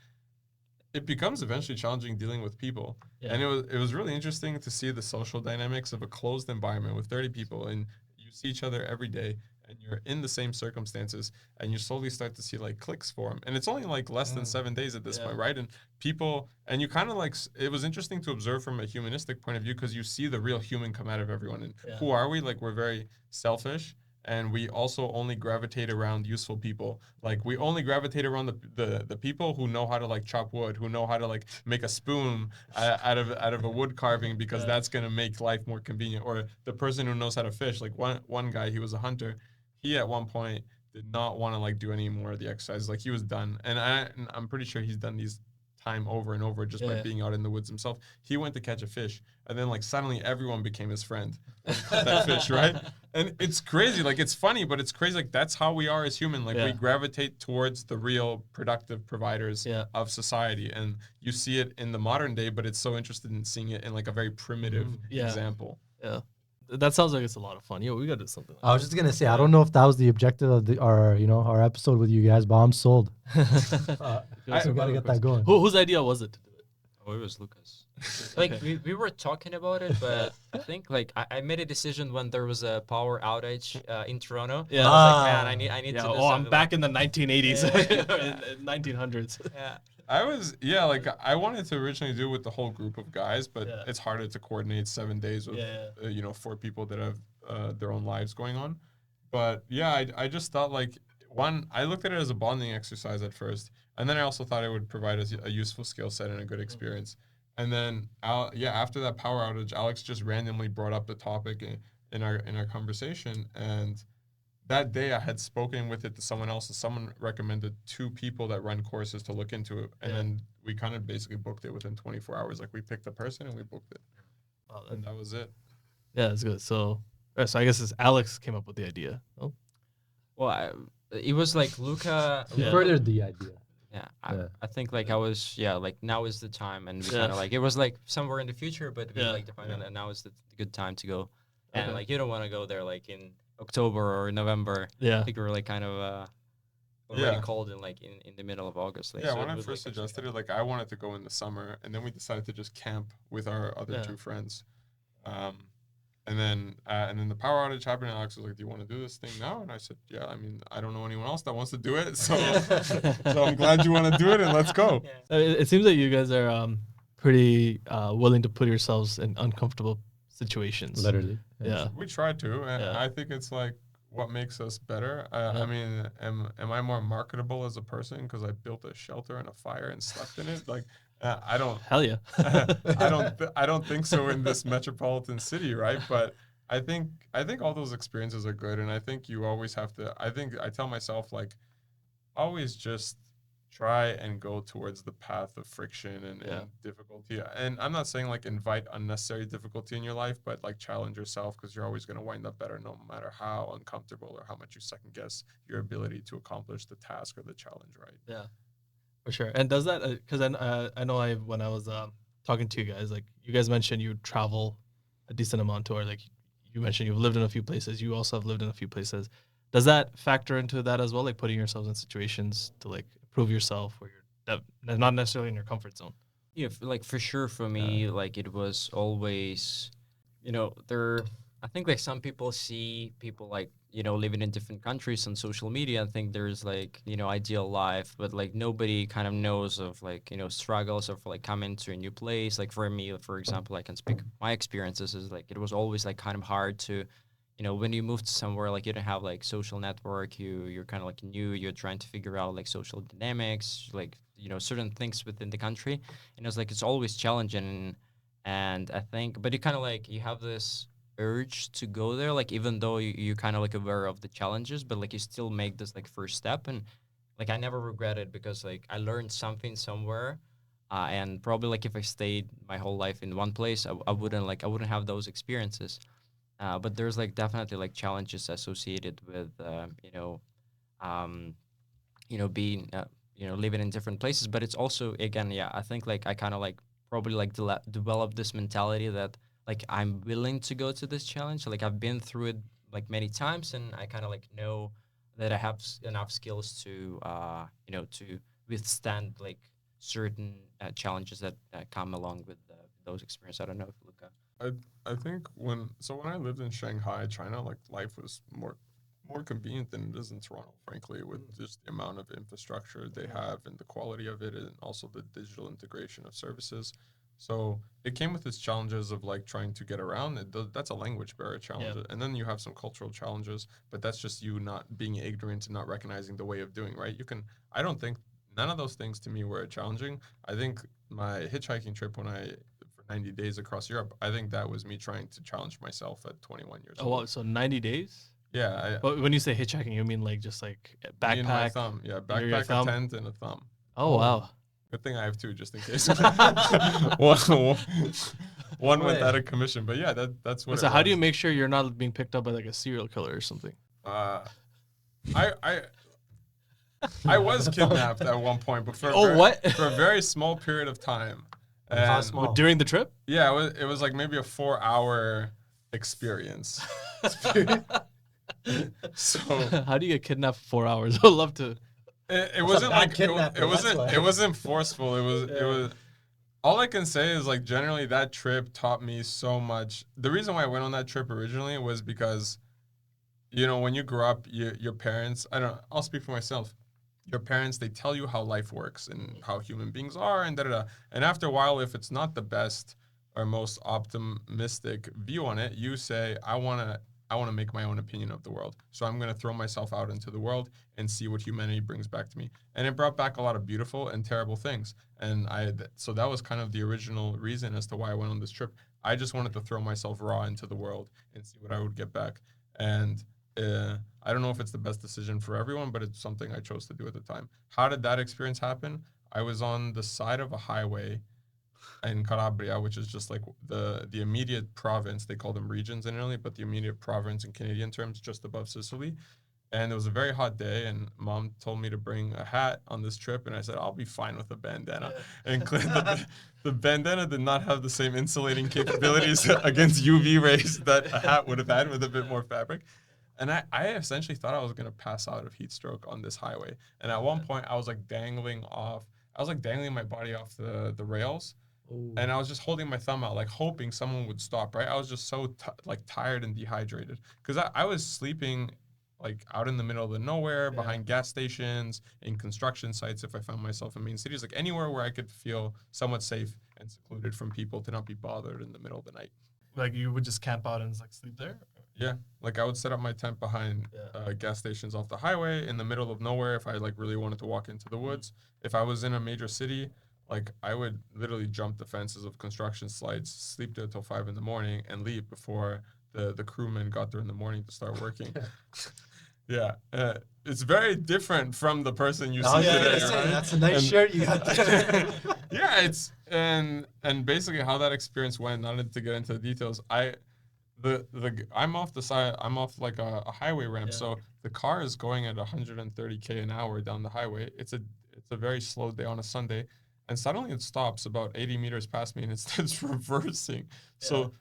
it becomes eventually challenging dealing with people. Yeah. And it was really interesting to see the social dynamics of a closed environment with 30 people, and you see each other every day, and you're in the same circumstances, and you slowly start to see like cliques form. And it's only like less than 7 days at this Yeah. point, right? And people, and you kind of like, it was interesting to observe from a humanistic point of view, because you see the real human come out of everyone. And Yeah. who are we? Like, we're very selfish. And we also only gravitate around useful people. Like we only gravitate around the people who know how to like chop wood, who know how to like make a spoon out of a wood carving, because Yeah. that's gonna make life more convenient. Or the person who knows how to fish. Like one guy, he was a hunter. He at one point did not want to like do any more of the exercise. Like he was done. And I'm pretty sure he's done these time over and over just by Yeah. being out in the woods himself. He went to catch a fish, and then like suddenly everyone became his friend. That fish, right? And it's crazy. Like it's funny, but it's crazy. Like that's how we are as human. Like we Yeah. gravitate towards the real productive providers Yeah. of society, and you see it in the modern day. But it's so interested in seeing it in like a very primitive Yeah. example. Yeah. That sounds like it's a lot of fun. Yo, we gotta do something. I was just gonna say, I don't know if that was the objective of our episode with you guys, but I'm sold. So we gotta get that going. Whose idea was it to do it? Oh, it was Lucas. Like we were talking about it, but I think like I made a decision when there was a power outage in Toronto. Yeah. I was like, man, I need Yeah. to do Oh, I'm something back like- in the 1980s, Yeah. 1900s. Yeah. I was like I wanted to originally do it with the whole group of guys, but Yeah. it's harder to coordinate 7 days with Yeah. 4 people that have their own lives going on. But yeah, I just thought like I looked at it as a bonding exercise at first, and then I also thought it would provide us a useful skill set and a good experience. And then after that power outage, Alex just randomly brought up the topic in our conversation, and that day I had spoken with it to someone else, and someone recommended 2 people that run courses to look into it, and Yeah. then we kind of basically booked it within 24 hours. Like we picked a person and we booked it, Oh, and that was it. yeah, that's good. So I guess it's Alex came up with the idea. Oh, Well, it was like Luca. You Yeah. furthered the idea. Yeah, Yeah. I think like I was like now is the time, and we Yeah. kind of like it was like somewhere in the future, but we Yeah. like defined it, and now is the good time to go. And Okay. like you don't want to go there like in October or November. yeah. I think we were like kind of already Yeah. cold in like in the middle of August. Like, Yeah, so when it I was, first like, suggested it, like I wanted to go in the summer, and then we decided to just camp with our other Yeah. 2 friends. And then the power outage happened, and Alex was like, "Do you want to do this thing now?" And I said, "Yeah, I mean, I don't know anyone else that wants to do it, so so I'm glad you want to do it, and let's go." Yeah. It seems that you guys are pretty willing to put yourselves in uncomfortable situations. Literally. Yeah. We try to, and Yeah. I think it's like what makes us better. Yeah. I mean, am I more marketable as a person because I built a shelter and a fire and slept in it? Like, I don't. Hell yeah. I don't think so in this metropolitan city, right? But I think all those experiences are good, and I think you always have to. I think I tell myself like, always just try and go towards the path of friction and difficulty. And I'm not saying like invite unnecessary difficulty in your life, but like challenge yourself, because you're always going to wind up better no matter how uncomfortable or how much you second guess your ability to accomplish the task or the challenge, right? Yeah, for sure. And does that because I know when I was talking to you guys, like you guys mentioned you travel a decent amount, or like you mentioned you've lived in a few places. You also have lived in a few places. Does that factor into that as well, like putting yourselves in situations to like prove yourself where you're not necessarily in your comfort zone? Yeah, like for sure for me, like it was always, I think like some people see people like, living in different countries on social media and think there's like, ideal life, but like nobody kind of knows of like, struggles of like coming to a new place. Like for me, for example, I can speak my experiences is like, it was always like kind of hard to, when you move to somewhere, like you don't have like social network, you're kind of like new, you're trying to figure out like social dynamics, like, certain things within the country. And it's like, it's always challenging. And I think, but you kind of like, you have this urge to go there, like, even though you're kind of like aware of the challenges, but like you still make this like first step. And like, I never regret it because like I learned something somewhere. And probably like if I stayed my whole life in one place, I wouldn't have those experiences. But there's like definitely like challenges associated with um, being living in different places. But it's also again, yeah, I think like I kind of like probably like develop this mentality that like I'm willing to go to this challenge. Like I've been through it like many times, and I kind of like know that I have enough skills to to withstand like certain challenges that come along with those experiences. I don't know if Luca. I think when I lived in Shanghai, China, like life was more convenient than it is in Toronto, frankly, with just the amount of infrastructure they have and the quality of it, and also the digital integration of services. So it came with its challenges of like trying to get around. That's a language barrier challenge, and then you have some cultural challenges. But that's just you not being ignorant and not recognizing the way of doing. Right? You can. I don't think none of those things to me were challenging. I think my hitchhiking trip when I for 90 days across Europe, I think that was me trying to challenge myself at 21 years old. Oh, wow, so 90 days? Yeah. But when you say hitchhiking, you mean like just like a Me and my backpack? thumb. Yeah, your backpack, a thumb? tent, and a thumb. Oh, wow. Good thing I have two, just in case. one went out of commission, but yeah, that's what. So it how do you was. make sure you're not being picked up by like a serial killer or something? I was kidnapped at one point, but for for a very small period of time. And how small? During the trip? Yeah, it was like maybe a 4-hour experience. So How do you get kidnapped for 4 hours? I'd love to. it wasn't bad like kidnapping, it wasn't forceful. It was. All I can say is like generally that trip taught me so much. The reason why I went on that trip originally was because, when you grow up, your parents. I'll speak for myself. Your parents, they tell you how life works and how human beings are and da da da. And after a while, if it's not the best or most optimistic view on it, you say, I want to make my own opinion of the world. So I'm going to throw myself out into the world and see what humanity brings back to me. And it brought back a lot of beautiful and terrible things. And so that was kind of the original reason as to why I went on this trip. I just wanted to throw myself raw into the world and see what I would get back. And I don't know if it's the best decision for everyone, but it's something I chose to do at the time. How did that experience happen? I was on the side of a highway in Calabria, which is just like the immediate province. They call them regions in Italy, but the immediate province in Canadian terms, just above Sicily. And it was a very hot day, and Mom told me to bring a hat on this trip, and I said, I'll be fine with a bandana. And the bandana did not have the same insulating capabilities against UV rays that a hat would have had with a bit more fabric. And I essentially thought I was going to pass out of heat stroke on this highway. And at one point, I was like dangling my body off the rails. Ooh. And I was just holding my thumb out, like hoping someone would stop, right? I was just so tired and dehydrated because I was sleeping like out in the middle of the nowhere, behind gas stations, in construction sites if I found myself in main cities, like anywhere where I could feel somewhat safe and secluded from people to not be bothered in the middle of the night. Like you would just camp out and like sleep there? Yeah, like I would set up my tent behind gas stations off the highway in the middle of nowhere if I like really wanted to walk into the woods. If I was in a major city, like I would literally jump the fences of construction sites, sleep there till 5 a.m, and leave before the crewmen got there in the morning to start working. Yeah, it's very different from the person you see today. Right? That's a nice shirt you got there. Yeah, it's and basically how that experience went. Not to get into the details. I'm off the side. I'm off like a highway ramp, so the car is going at 130 an hour down the highway. It's a very slow day on a Sunday, and suddenly it stops about 80 meters past me, and it's reversing. Yeah. So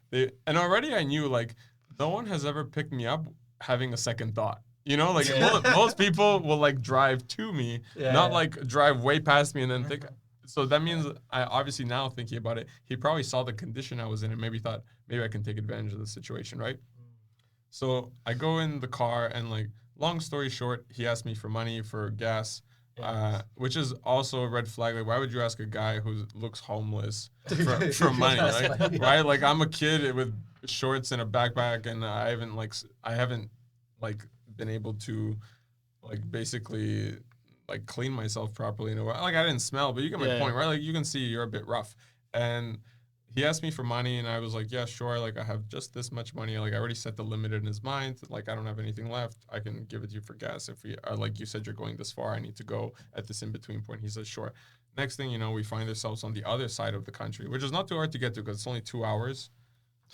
already I knew like no one has ever picked me up having a second thought. You know, like most people will like drive to me, not like drive way past me and then think. So that means I obviously now thinking about it, he probably saw the condition I was in and maybe thought maybe I can take advantage of the situation, right? So I go in the car and like long story short, he asked me for money for gas, which is also a red flag. Like, why would you ask a guy who looks homeless for money? Like, right? Like, I'm a kid with shorts and a backpack, and I haven't like been able to like basically like clean myself properly in a way. Like, I didn't smell, but you get my point, right? Like, you can see you're a bit rough, and he asked me for money and I was like, yeah, sure. Like I have just this much money. Like I already set the limit in his mind. Like I don't have anything left. I can give it to you for gas. If we are like you said, you're going this far, I need to go at this in-between point. He says, sure. Next thing you know, we find ourselves on the other side of the country, which is not too hard to get to because it's only 2 hours.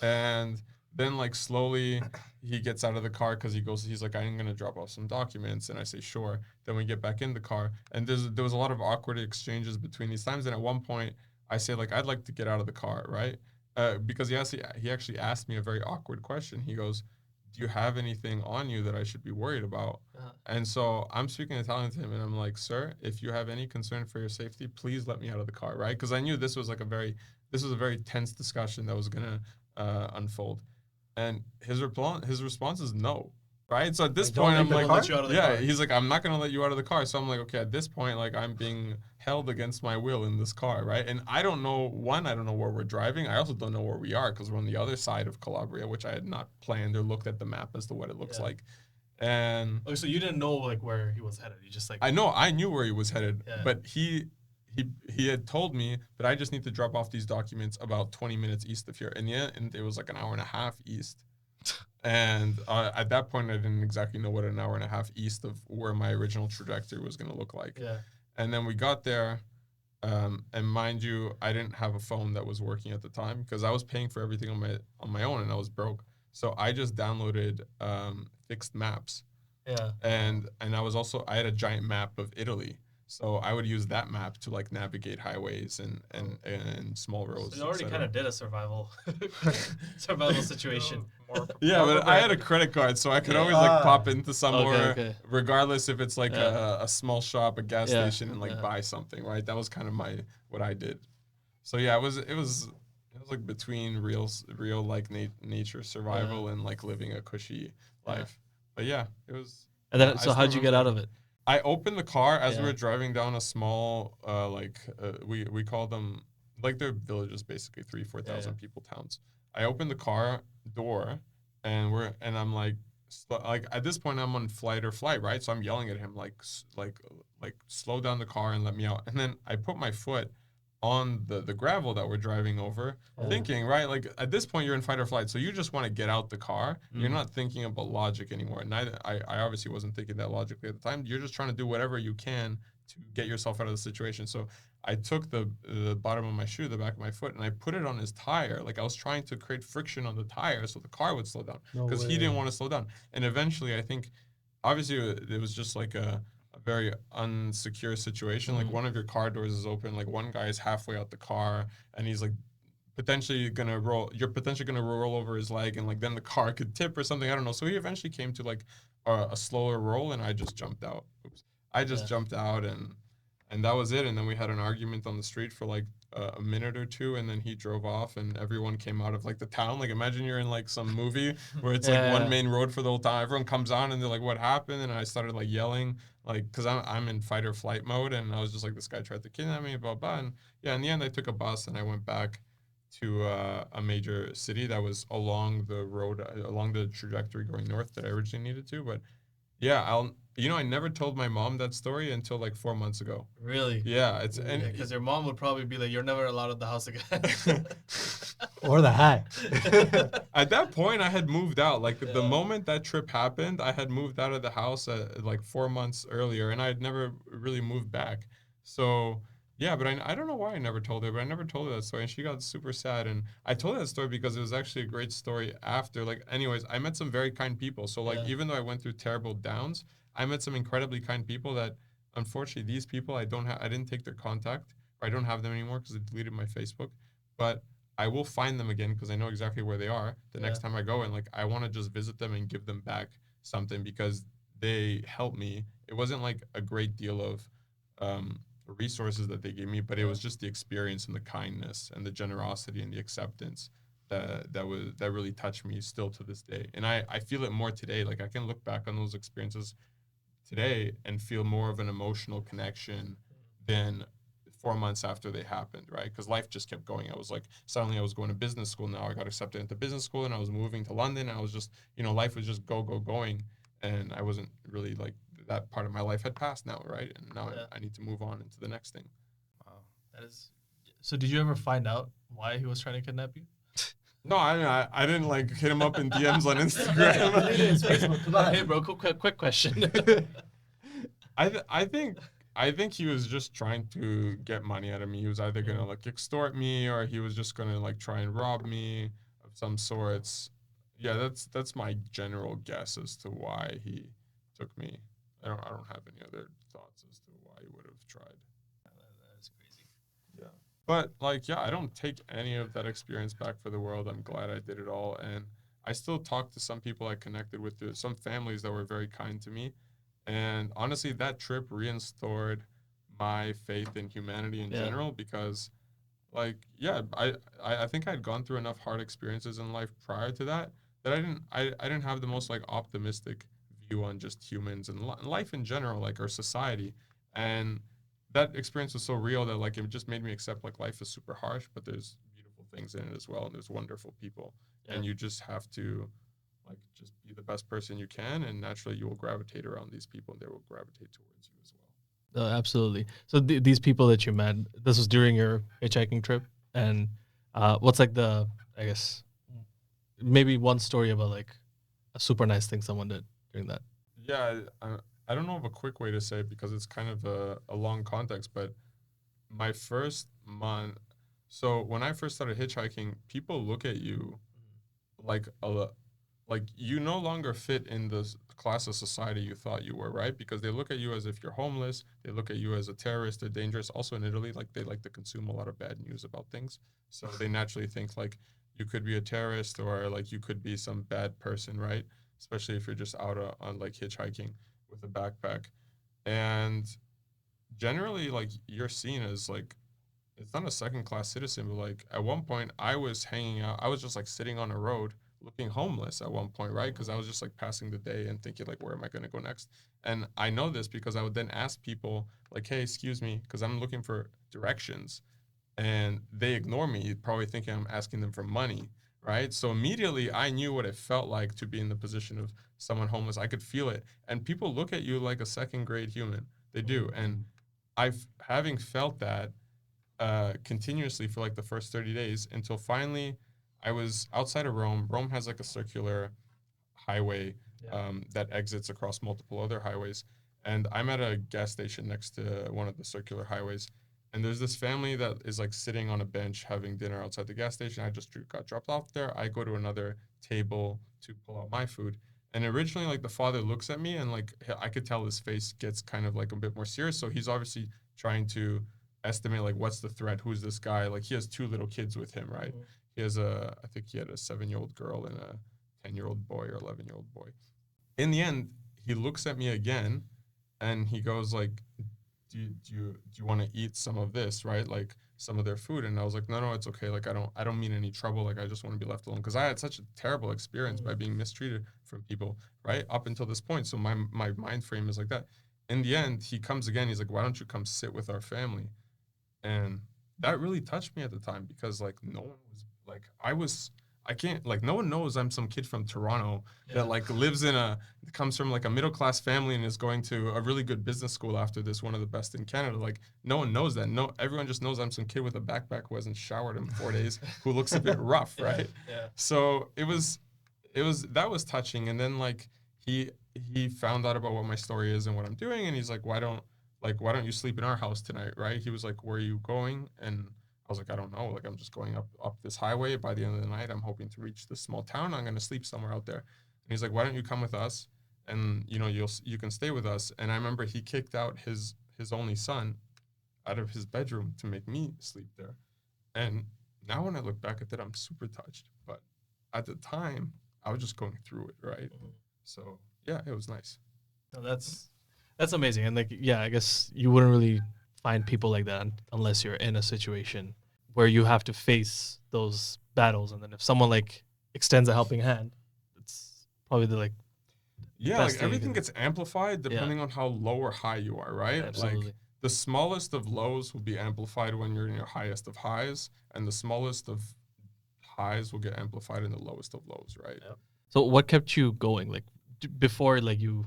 And then like slowly he gets out of the car because he's like, I'm gonna drop off some documents. And I say, sure. Then we get back in the car. And there was a lot of awkward exchanges between these times. And at one point I say like, I'd like to get out of the car, right? Because he actually asked me a very awkward question. He goes, do you have anything on you that I should be worried about? And so I'm speaking Italian to him and I'm like, sir, if you have any concern for your safety, please let me out of the car, right? Because I knew this was a very tense discussion that was gonna unfold. And his response is no. Right. So at this point, I'm like, he's like, I'm not going to let you out of the car. So I'm like, okay, at this point, like I'm being held against my will in this car. Right. And I don't know where we're driving. I also don't know where we are because we're on the other side of Calabria, which I had not planned or looked at the map as to what it looks like. And so you didn't know like where he was headed. You just like, I knew where he was headed, but he had told me that I just need to drop off these documents about 20 minutes east of here. And and it was like an hour and a half east. And at that point, I didn't exactly know what an hour and a half east of where my original trajectory was going to look like. And then we got there, and mind you, I didn't have a phone that was working at the time because I was paying for everything on my own, and I was broke. So I just downloaded fixed maps. And I had a giant map of Italy. So I would use that map to like navigate highways and small roads. So you already kind of did a survival situation. But I had a credit card, so I could always like pop into somewhere, regardless if it's like a small shop, a gas station, and like buy something. Right, that was kind of what I did. So yeah, it was like between real like nature survival and like living a cushy life. But yeah, it was. And then, so how'd you get out of it? I opened the car as we were driving down a small, we call them, like they're villages, basically 4,000 people towns. I opened the car door and I'm like at this point I'm on fight or flight, right? So I'm yelling at him like slow down the car and let me out. And then I put my foot on the gravel that we're driving over, thinking, right, like at this point you're in fight or flight, so you just want to get out the car. You're not thinking about logic anymore. Neither I obviously wasn't thinking that logically at the time. You're just trying to do whatever you can to get yourself out of the situation. So I took the bottom of my shoe, the back of my foot, and I put it on his tire. Like I was trying to create friction on the tire so the car would slow down because he didn't want to slow down. And eventually I think obviously it was just like a very unsecure situation. Like one of your car doors is open, like one guy is halfway out the car and he's like potentially gonna roll over his leg and like then the car could tip or something, I don't know. So he eventually came to like a slower roll and I just jumped out. I just jumped out and that was it. And then we had an argument on the street for like a minute or two, and then he drove off and everyone came out of like the town. Like imagine you're in like some movie where it's like one main road for the whole town. Everyone comes on and they're like, what happened? And I started like yelling, like, because I'm in fight or flight mode, and I was just like, this guy tried to kidnap me, blah blah. And yeah, in the end I took a bus and I went back to a major city that was along the road, along the trajectory going north that I originally needed to. But yeah, I never told my mom that story until like 4 months ago. Really? Yeah, because your mom would probably be like, "You're never allowed at the house again." Or the hat. At that point, I had moved out. Like the moment that trip happened, I had moved out of the house like 4 months earlier, and I had never really moved back. So yeah, but I don't know why I never told her, but I never told her that story, and she got super sad. And I told her that story because it was actually a great story after. Like, anyways, I met some very kind people. So like, even though I went through terrible downs, I met some incredibly kind people that, unfortunately, these people I didn't take their contact, or I don't have them anymore because I deleted my Facebook. But I will find them again because I know exactly where they are the next time I go, and like I want to just visit them and give them back something because they helped me. It wasn't like a great deal of resources that they gave me, but it was just the experience and the kindness and the generosity and the acceptance that really touched me still to this day. And I feel it more today. Like I can look back on those experiences today and feel more of an emotional connection than 4 months after they happened, right? Because life just kept going. I was like, suddenly I was going to business school. Now I got accepted into business school, and I was moving to London. And I was just, life was just going, and I wasn't really like that part of my life had passed now, right? And now I need to move on into the next thing. Wow, that is. So, did you ever find out why he was trying to kidnap you? No, I didn't like hit him up in DMs on Instagram. It's Facebook. Come on. Hey, bro, quick question. I think he was just trying to get money out of me. He was either gonna like extort me, or he was just gonna like try and rob me of some sorts. Yeah, that's my general guess as to why he took me. I don't have any other thoughts as to why he would have tried. That is crazy. Yeah. But like, yeah, I don't take any of that experience back for the world. I'm glad I did it all, and I still talk to some people I connected with, some families that were very kind to me, and honestly, that trip restored my faith in humanity in general, because like, yeah, I think I'd gone through enough hard experiences in life prior to that I didn't have the most like optimistic view on just humans and life in general, like our society. And that experience was so real that like it just made me accept like life is super harsh, but there's beautiful things in it as well, and there's wonderful people. And you just have to like just be the best person you can, and naturally you will gravitate around these people, and they will gravitate towards you as well. Absolutely. So these people that you met, this was during your hitchhiking trip, and what's like I guess, maybe one story about like a super nice thing someone did during that? Yeah, I don't know of a quick way to say it because it's kind of a long context, but my first month, so when I first started hitchhiking, people look at you like like you no longer fit in the class of society you thought you were, right? Because they look at you as if you're homeless. They look at you as a terrorist, they're dangerous. Also in Italy, like they like to consume a lot of bad news about things. So they naturally think like you could be a terrorist, or like you could be some bad person, right? Especially if you're just out on like hitchhiking with a backpack. And generally like you're seen as like, it's not a second class citizen, but like at one point I was hanging out, I was just like sitting on a road looking homeless at one point, right? Because I was just like passing the day and thinking like, where am I going to go next? And I know this because I would then ask people like, hey, excuse me, because I'm looking for directions, and they ignore me, probably thinking I'm asking them for money, right? So immediately I knew what it felt like to be in the position of someone homeless. I could feel it, and people look at you like a second grade human. They do. And I've having felt that continuously for like the first 30 days, until finally I was outside of Rome. Rome has like a circular highway that exits across multiple other highways. And I'm at a gas station next to one of the circular highways. And there's this family that is like sitting on a bench having dinner outside the gas station. I just got dropped off there. I go to another table to pull out my food. And originally, like the father looks at me, and like I could tell his face gets kind of like a bit more serious. So he's obviously trying to estimate like what's the threat, who's this guy. Like he has two little kids with him, right? He has I think he had a 7-year-old girl and a 10-year-old boy or 11-year-old boy. In the end, he looks at me again, and he goes like, do you want to eat some of this, right? Like some of their food. And I was like, no, it's okay. Like I don't mean any trouble. Like I just want to be left alone, because I had such a terrible experience by being mistreated from people, right? Up until this point. So my mind frame is like that. In the end, he comes again. He's like, why don't you come sit with our family? And that really touched me at the time, because like no one was like, I can't, like no one knows I'm some kid from Toronto that like lives comes from like a middle class family and is going to a really good business school after this, one of the best in Canada. Like no one knows that. No, everyone just knows I'm some kid with a backpack who hasn't showered in 4 days, who looks a bit rough, right? So that was touching. And then like he found out about what my story is and what I'm doing, and he's like, why don't you sleep in our house tonight, right? He was like, where are you going? And I was like, I don't know. Like, I'm just going up this highway. By the end of the night, I'm hoping to reach this small town. I'm going to sleep somewhere out there. And he's like, why don't you come with us? And, you can stay with us. And I remember he kicked out his only son out of his bedroom to make me sleep there. And now when I look back at that, I'm super touched. But at the time, I was just going through it, right? So, yeah, it was nice. No, that's amazing. And like, yeah, I guess you wouldn't really find people like that unless you're in a situation where you have to face those battles. And then if someone like extends a helping hand, it's probably the like Yeah, best like thing you everything can. gets amplified Yeah, depending on how low or high you are, right? Like absolutely. the smallest of lows will be amplified when you're in your highest of highs, and the smallest of highs will get amplified in the lowest of lows, right? Yeah. So what kept you going? Like before, like you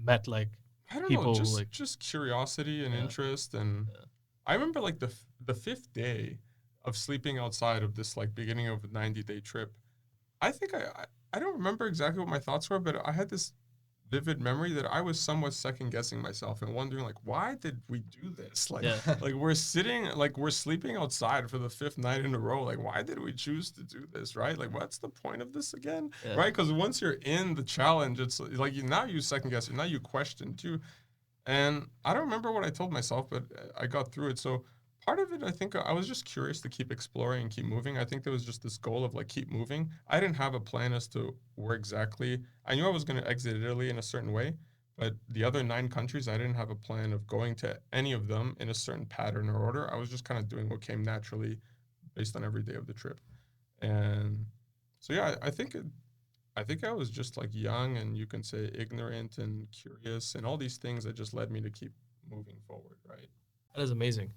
met like I don't know, people like just curiosity and yeah, interest, and yeah, I remember like the fifth day of sleeping outside of this like beginning of a 90-day trip. I think I don't remember exactly what my thoughts were, but I had this vivid memory that I was somewhat second guessing myself and wondering like why did we do this? yeah, Like we're sleeping outside for the fifth night in a row. Like why did we choose to do this, right? Like what's the point of this again? yeah, Right? Because once you're in the challenge, it's like you now you second guess, now you question too. And I don't remember what I told myself, but I got through it. So part of it, I think I was just curious to keep exploring and keep moving. I think there was just this goal of like keep moving. I didn't have a plan as to where exactly. I knew I was going to exit Italy in a certain way, but the other 9 countries, I didn't have a plan of going to any of them in a certain pattern or order. I was just kind of doing what came naturally based on every day of the trip. And so yeah, I think I was just like young and you can say ignorant and curious and all these things that just led me to keep moving forward, right? that is amazing.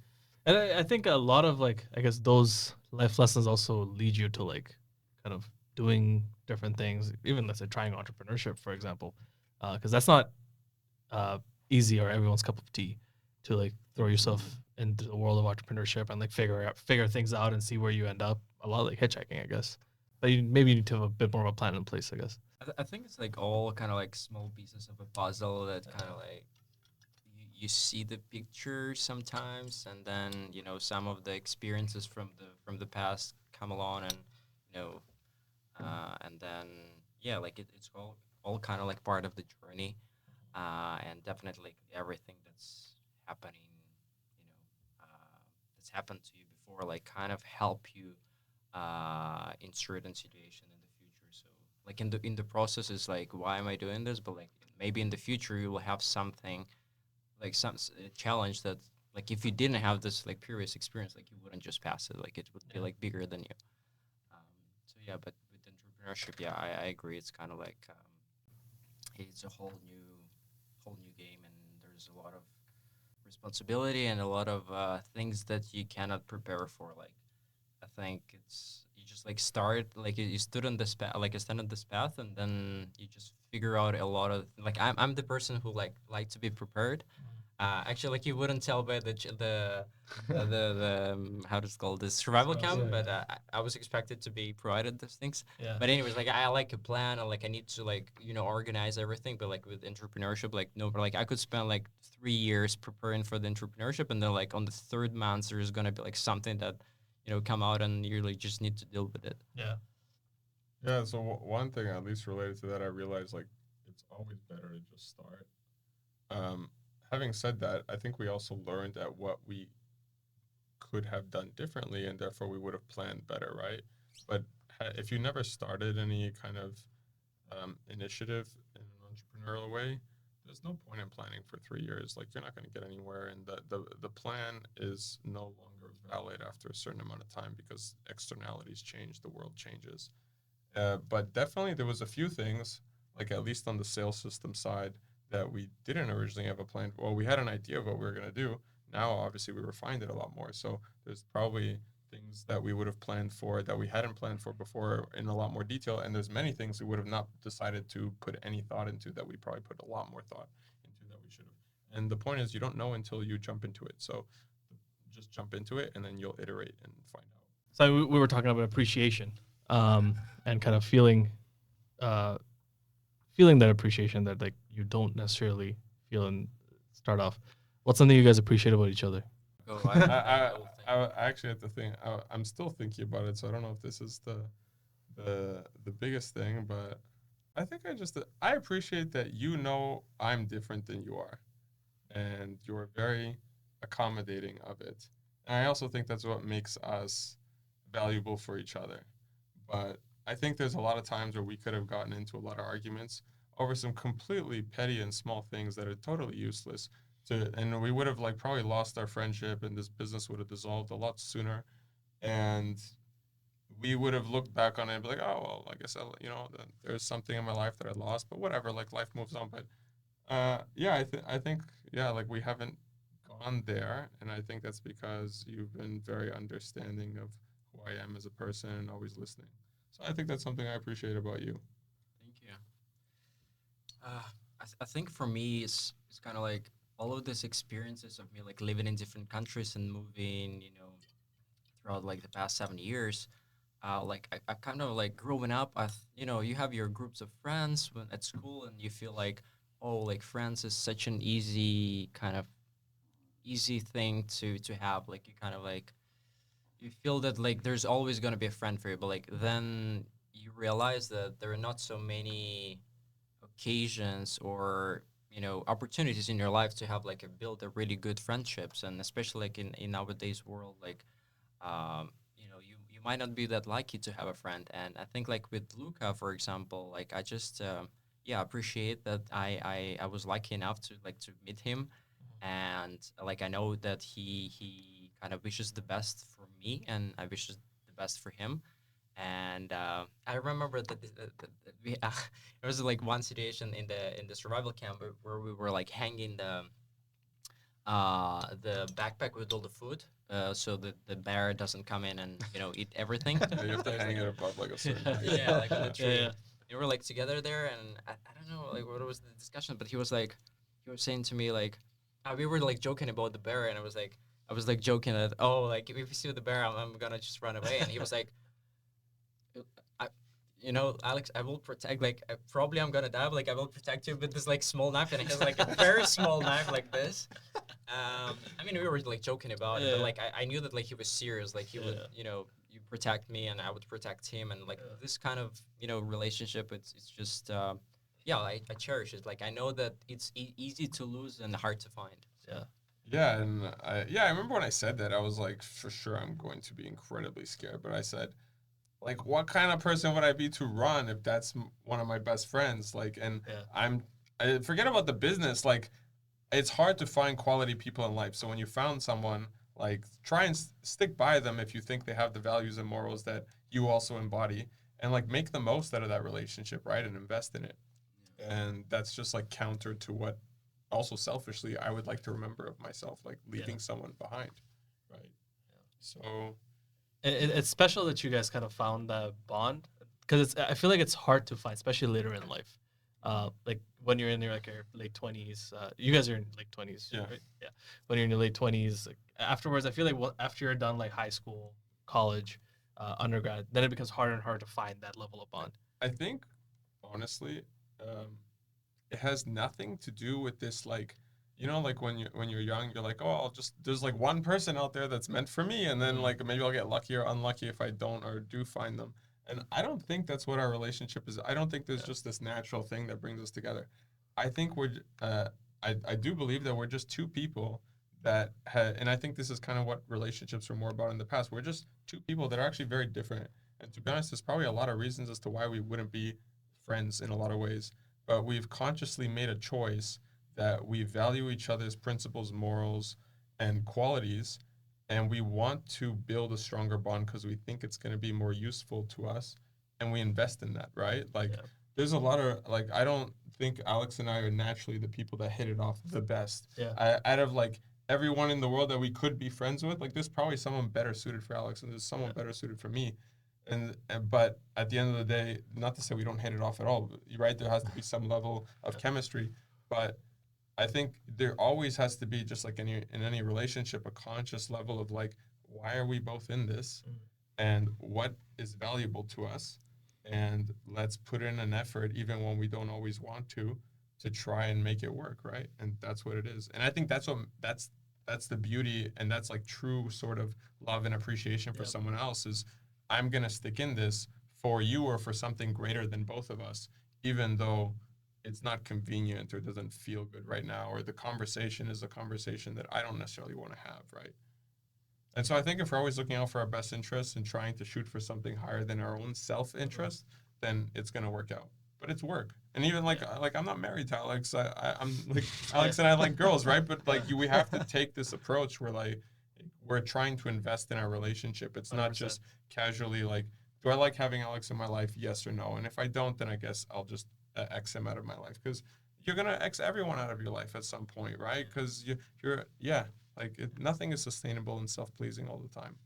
And I think a lot of like I guess those life lessons also lead you to like kind of doing different things, even let's say trying entrepreneurship, for example, because that's not uh, easy or everyone's cup of tea to like throw yourself into the world of entrepreneurship and like figure things out and see where you end up. A lot like hitchhiking, I guess. But maybe you need to have a bit more of a plan in place, I guess. I think it's like all kind of like small pieces of a puzzle that kind of like you see the picture sometimes, and then some of the experiences from the past come along, and you know, and then yeah, like it's all kind of like part of the journey, and definitely like, everything that's happening, that's happened to you before, like kind of help you in certain situation in the future. So like in the process is like, why am I doing this? But like maybe in the future you will have something like a challenge that like if you didn't have this like previous experience, like you wouldn't just pass it. Like it would be like bigger than you. So yeah, but with entrepreneurship, yeah, I agree. It's kind of like it's a whole new game, and there's a lot of responsibility and a lot of things that you cannot prepare for. Like I think it's you just like start like you stood on this path, like I stand on this path, and then you just figure out a lot of like I'm the person who like to be prepared. Actually, like you wouldn't tell by the how does it called this survival camp, Yeah. but I was expected to be provided those things. Yeah. But anyways, like I like a plan, and like I need to like organize everything. But like with entrepreneurship, like no, but like I could spend like 3 years preparing for the entrepreneurship, and then like on the third month there's gonna be like something that come out, and you really just need to deal with it. Yeah. Yeah. So one thing, at least related to that, I realized like it's always better to just start. Um, Having said that, I think we also learned at what we could have done differently, and therefore we would have planned better, right? But if you never started any kind of initiative in an entrepreneurial way, there's no point in planning for 3 years. Like you're not going to get anywhere, and the plan is no longer valid after a certain amount of time because externalities change, the world changes. But definitely, there was a few things, like at least on the sales system side, that we didn't originally have a plan. Well, we had an idea of what we were going to do. Now, obviously, we refined it a lot more. So there's probably things that we would have planned for that we hadn't planned for before in a lot more detail. And there's many things we would have not decided to put any thought into that we probably put a lot more thought into that we should have. And the point is, you don't know until you jump into it. So just jump into it, and then you'll iterate and find out. So we were talking about appreciation, and kind of uh, feeling that appreciation that like you don't necessarily feel and start off. What's something you guys appreciate about each other? Go, I actually have to think. I'm still thinking about it, so I don't know if this is the biggest thing, but I think I appreciate that I'm different than you are, and you're very accommodating of it. And I also think that's what makes us valuable for each other. But I think there's a lot of times where we could have gotten into a lot of arguments over some completely petty and small things that are totally useless. And we would have like probably lost our friendship, and this business would have dissolved a lot sooner. And we would have looked back on it and be like, oh well, I guess there's something in my life that I lost, but whatever. Like life moves on. But yeah, I think yeah, like we haven't gone there, and I think that's because you've been very understanding of who I am as a person and always listening. So I think that's something I appreciate about you. Thank you. I think for me, it's kind of like all of these experiences of me like living in different countries and moving, throughout like the past 7 years. Like I kind of like growing up, you have your groups of friends when at school, and you feel like, oh, like friends is such an easy thing to have. Like you kind of like you feel that like there's always gonna be a friend for you, but like then you realize that there are not so many occasions or opportunities in your life to have like build a really good friendships, and especially like in nowadays world, like you might not be that lucky to have a friend. And I think like with Luca, for example, like I just yeah, appreciate that I was lucky enough to like to meet him, and like I know that he kind of wishes the best for me, and I wish the best for him. And I remember that we there was like one situation in the survival camp where we were like hanging the backpack with all the food, so that the bear doesn't come in and eat everything. Yeah, you have to hang it above like a certain height. Yeah, like on the tree. Yeah. We were like together there, and I don't know like what was the discussion, but he was saying to me like, we were like joking about the bear, and I was like joking that, oh, like if you see the bear, I'm gonna just run away, and he was like, I, Alex, I will protect. Like, probably I'm gonna die, but like I will protect you with this like small knife, and he has like a very small knife like this. I mean, we were like joking about it, but like I knew that like he was serious. Like he would, you protect me, and I would protect him, and like this kind of relationship. It's just yeah, I cherish it. Like I know that it's easy to lose and hard to find. Yeah. Yeah, and I remember when I said that, I was like, for sure, I'm going to be incredibly scared. But I said, like, what kind of person would I be to run if that's one of my best friends? Like, and I forget about the business. Like, it's hard to find quality people in life. So when you found someone, like, try and stick by them if you think they have the values and morals that you also embody, and like make the most out of that relationship, right? And invest in it. And that's just like counter to what also selfishly I would like to remember of myself, like leaving someone behind, right? So It's special that you guys kind of found that bond, because I feel like it's hard to find, especially later in life. Like when you're in your late 20s, you guys are in late 20s, Yeah. right? Yeah. When you're in your late 20s, like, afterwards, I feel like after you're done like high school, college, undergrad, then it becomes harder and harder to find that level of bond. I think honestly, it has nothing to do with this, like, like when you're young, you're like, oh, there's like one person out there that's meant for me, and then like maybe I'll get lucky or unlucky if I don't or do find them. And I don't think that's what our relationship is. I don't think there's just this natural thing that brings us together. I think I do believe that we're just two people and I think this is kind of what relationships were more about in the past. We're just two people that are actually very different. And to be honest, there's probably a lot of reasons as to why we wouldn't be friends in a lot of ways. But we've consciously made a choice that we value each other's principles, morals, and qualities, and we want to build a stronger bond because we think it's going to be more useful to us, and we invest in that, right? Like, there's a lot of like, I don't think Alex and I are naturally the people that hit it off the best. Out of like everyone in the world that we could be friends with, like there's probably someone better suited for Alex, and there's someone better suited for me. But at the end of the day, not to say we don't hit it off at all, right? There has to be some level of chemistry, but I think there always has to be, just like in any relationship, a conscious level of like, why are we both in this, and what is valuable to us, and let's put in an effort even when we don't always want to try and make it work, right? And that's what it is. And I think that's the beauty, and that's like true sort of love and appreciation for someone else is, I'm going to stick in this for you or for something greater than both of us, even though it's not convenient or doesn't feel good right now, or the conversation is a conversation that I don't necessarily want to have, right? And so I think if we're always looking out for our best interests and trying to shoot for something higher than our own self-interest, then it's going to work out. but it's work. And even like I'm not married to Alex. I'm like Alex and I like girls, right? But like we have to take this approach where like we're trying to invest in our relationship. It's not 100%. just casually like, do I like having Alex in my life? Yes or no. And if I don't, then I guess I'll just X him out of my life, because you're gonna X everyone out of your life at some point, right? Because you're like nothing is sustainable and self-pleasing all the time.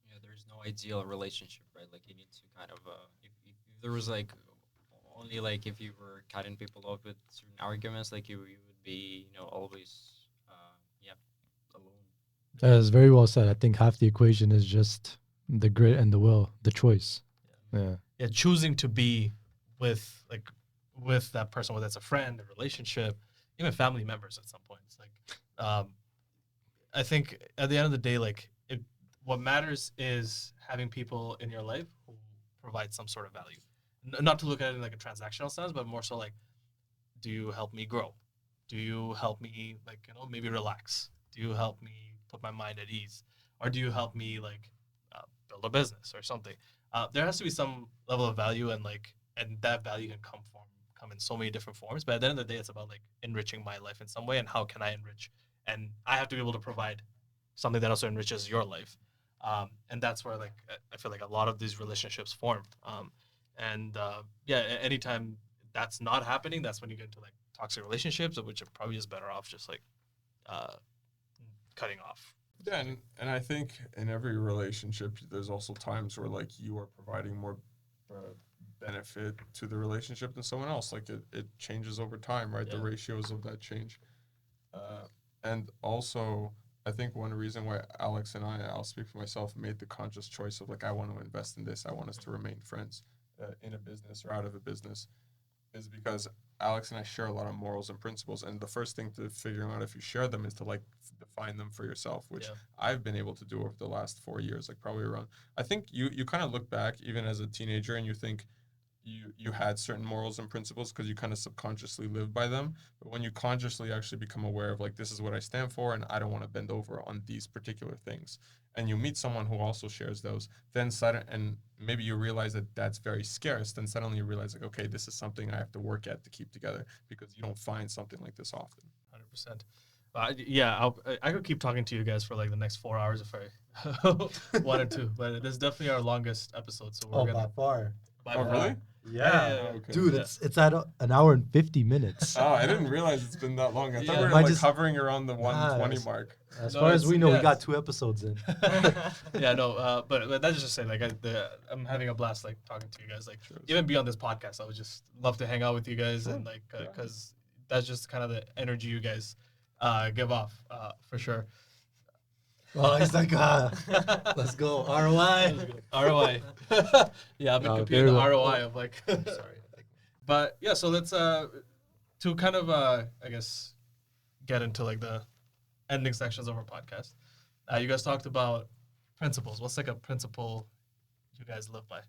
Yeah, there's no ideal relationship, right? Like you need to kind of if there was like only like if you were cutting people off with certain arguments, like you would be always yeah alone. As very well said. I think half the equation is just the grit and the will, the choice. Yeah. Yeah, choosing to be with with that person, whether it's a friend, a relationship, even family members at some point. It's like, I think at the end of the day, like what matters is having people in your life who provide some sort of value. Not to look at it in like a transactional sense, but more so like, do you help me grow? Do you help me like maybe relax? Do you help me put my mind at ease, or do you help me like build a business or something? There has to be some level of value, and that value can come in so many different forms. But at the end of the day, it's about like enriching my life in some way, and how can I enrich? And I have to be able to provide something that also enriches your life. And that's where like I feel like a lot of these relationships form. Anytime that's not happening, that's when you get into like toxic relationships, which are probably just better off just like uh, cutting off. Yeah, and I think in every relationship, there's also times where like you are providing more benefit to the relationship than someone else. Like it changes over time, right? The ratios of that change. And also, I think one reason why Alex and I'll speak for myself, made the conscious choice of like, I want to invest in this. I want us to remain friends in a business or out of a business, is because Alex and I share a lot of morals and principles. And the first thing to figuring out if you share them is to like define them for yourself, which I've been able to do over the last 4 years, like probably around, I think you kind of look back even as a teenager and you think, you had certain morals and principles because you kind of subconsciously live by them. But when you consciously actually become aware of like, this is what I stand for and I don't want to bend over on these particular things, and you meet someone who also shares those, then and maybe you realize that that's very scarce, then suddenly you realize like, okay, this is something I have to work at to keep together, because you don't find something like this often. 100%. I could keep talking to you guys for like the next 4 hours if I wanted to, but this is definitely our longest episode. So we're by far. Really? Yeah. Okay. Dude, it's at an hour and 50 minutes. Oh, I didn't realize it's been that long. I thought we were Might like just- hovering around the 120 mark. As No, far as we know, we yes. got 2 episodes in. But that's just saying, like, I'm having a blast, like, talking to you guys. Like, even beyond this podcast, I would just love to hang out with you guys, and like, because that's just kind of the energy you guys give off, for sure. Oh, he's like, let's go. ROI. ROI. Yeah, I've been computing the ROI of like. Sorry. But yeah, so let's to kind of I guess get into like the ending sections of our podcast. You guys talked about principles. What's like a principle you guys live by?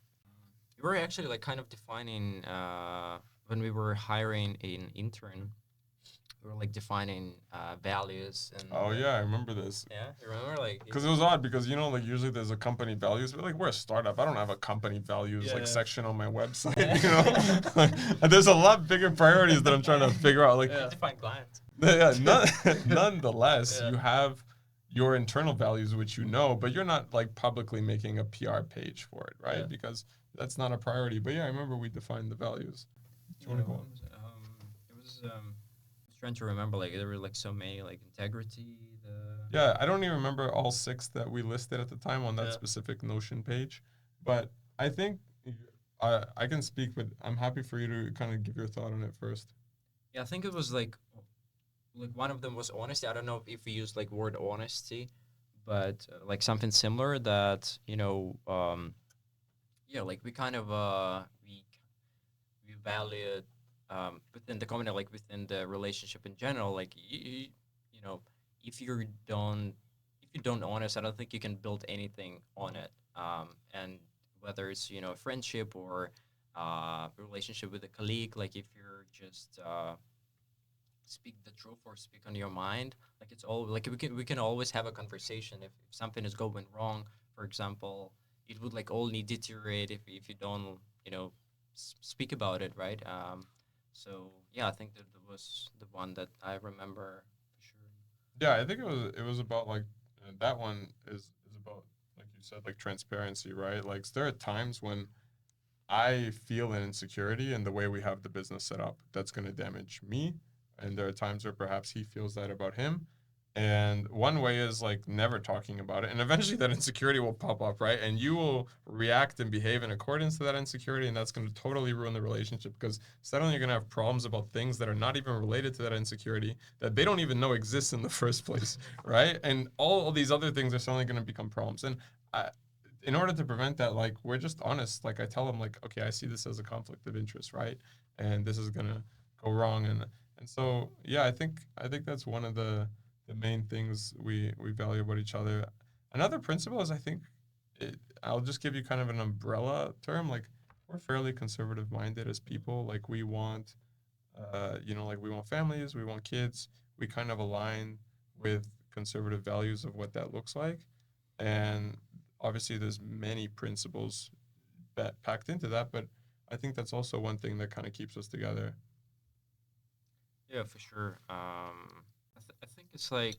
We were actually like kind of defining when we were hiring an intern. We were like defining values and. Oh yeah, I remember this. Yeah, you remember like. Because it was odd, because like usually there's a company values, but like we're a startup. I don't have a company values section on my website. Like, there's a lot bigger priorities that I'm trying to figure out. Like define clients. Nonetheless, you have your internal values, which but you're not like publicly making a PR page for it, right? Yeah. Because that's not a priority. But yeah, I remember we defined the values. Do you want to go on? It was trying to remember, like there were like so many, like integrity. Yeah, I don't even remember all 6 that we listed at the time on that specific Notion page, but I think I can speak, but I'm happy for you to kind of give your thought on it first. Yeah, I think it was like one of them was honesty. I don't know if we used like word honesty, but like something similar that like we kind of we valued within the community, like within the relationship in general, like if you don't honest, I don't think you can build anything on it. And whether it's a friendship or a relationship with a colleague, like if you're just speak the truth or speak on your mind, like it's all like we can always have a conversation. If something is going wrong, for example, it would like only deteriorate if you don't speak about it, right? So yeah, I think that was the one that I remember for sure. Yeah, I think it was about like that one is about like you said like transparency, right? Like there are times when I feel an insecurity in the way we have the business set up that's going to damage me. And there are times where perhaps he feels that about him. And one way is like never talking about it. And eventually that insecurity will pop up, right? And you will react and behave in accordance to that insecurity. And that's going to totally ruin the relationship because suddenly you're going to have problems about things that are not even related to that insecurity that they don't even know exists in the first place, right? And all these other things are suddenly going to become problems. And I, in order to prevent that, like we're just honest. Like I tell them, like, okay, I see this as a conflict of interest, right? And this is gonna go wrong, and so yeah, I think that's one of the main things we value about each other. Another principle is I think I'll just give you kind of an umbrella term. Like we're fairly conservative minded as people. Like we want, like we want families, we want kids. We kind of align with conservative values of what that looks like, and obviously there's many principles that packed into that, but I think that's also one thing that kind of keeps us together. Yeah, for sure. I think it's like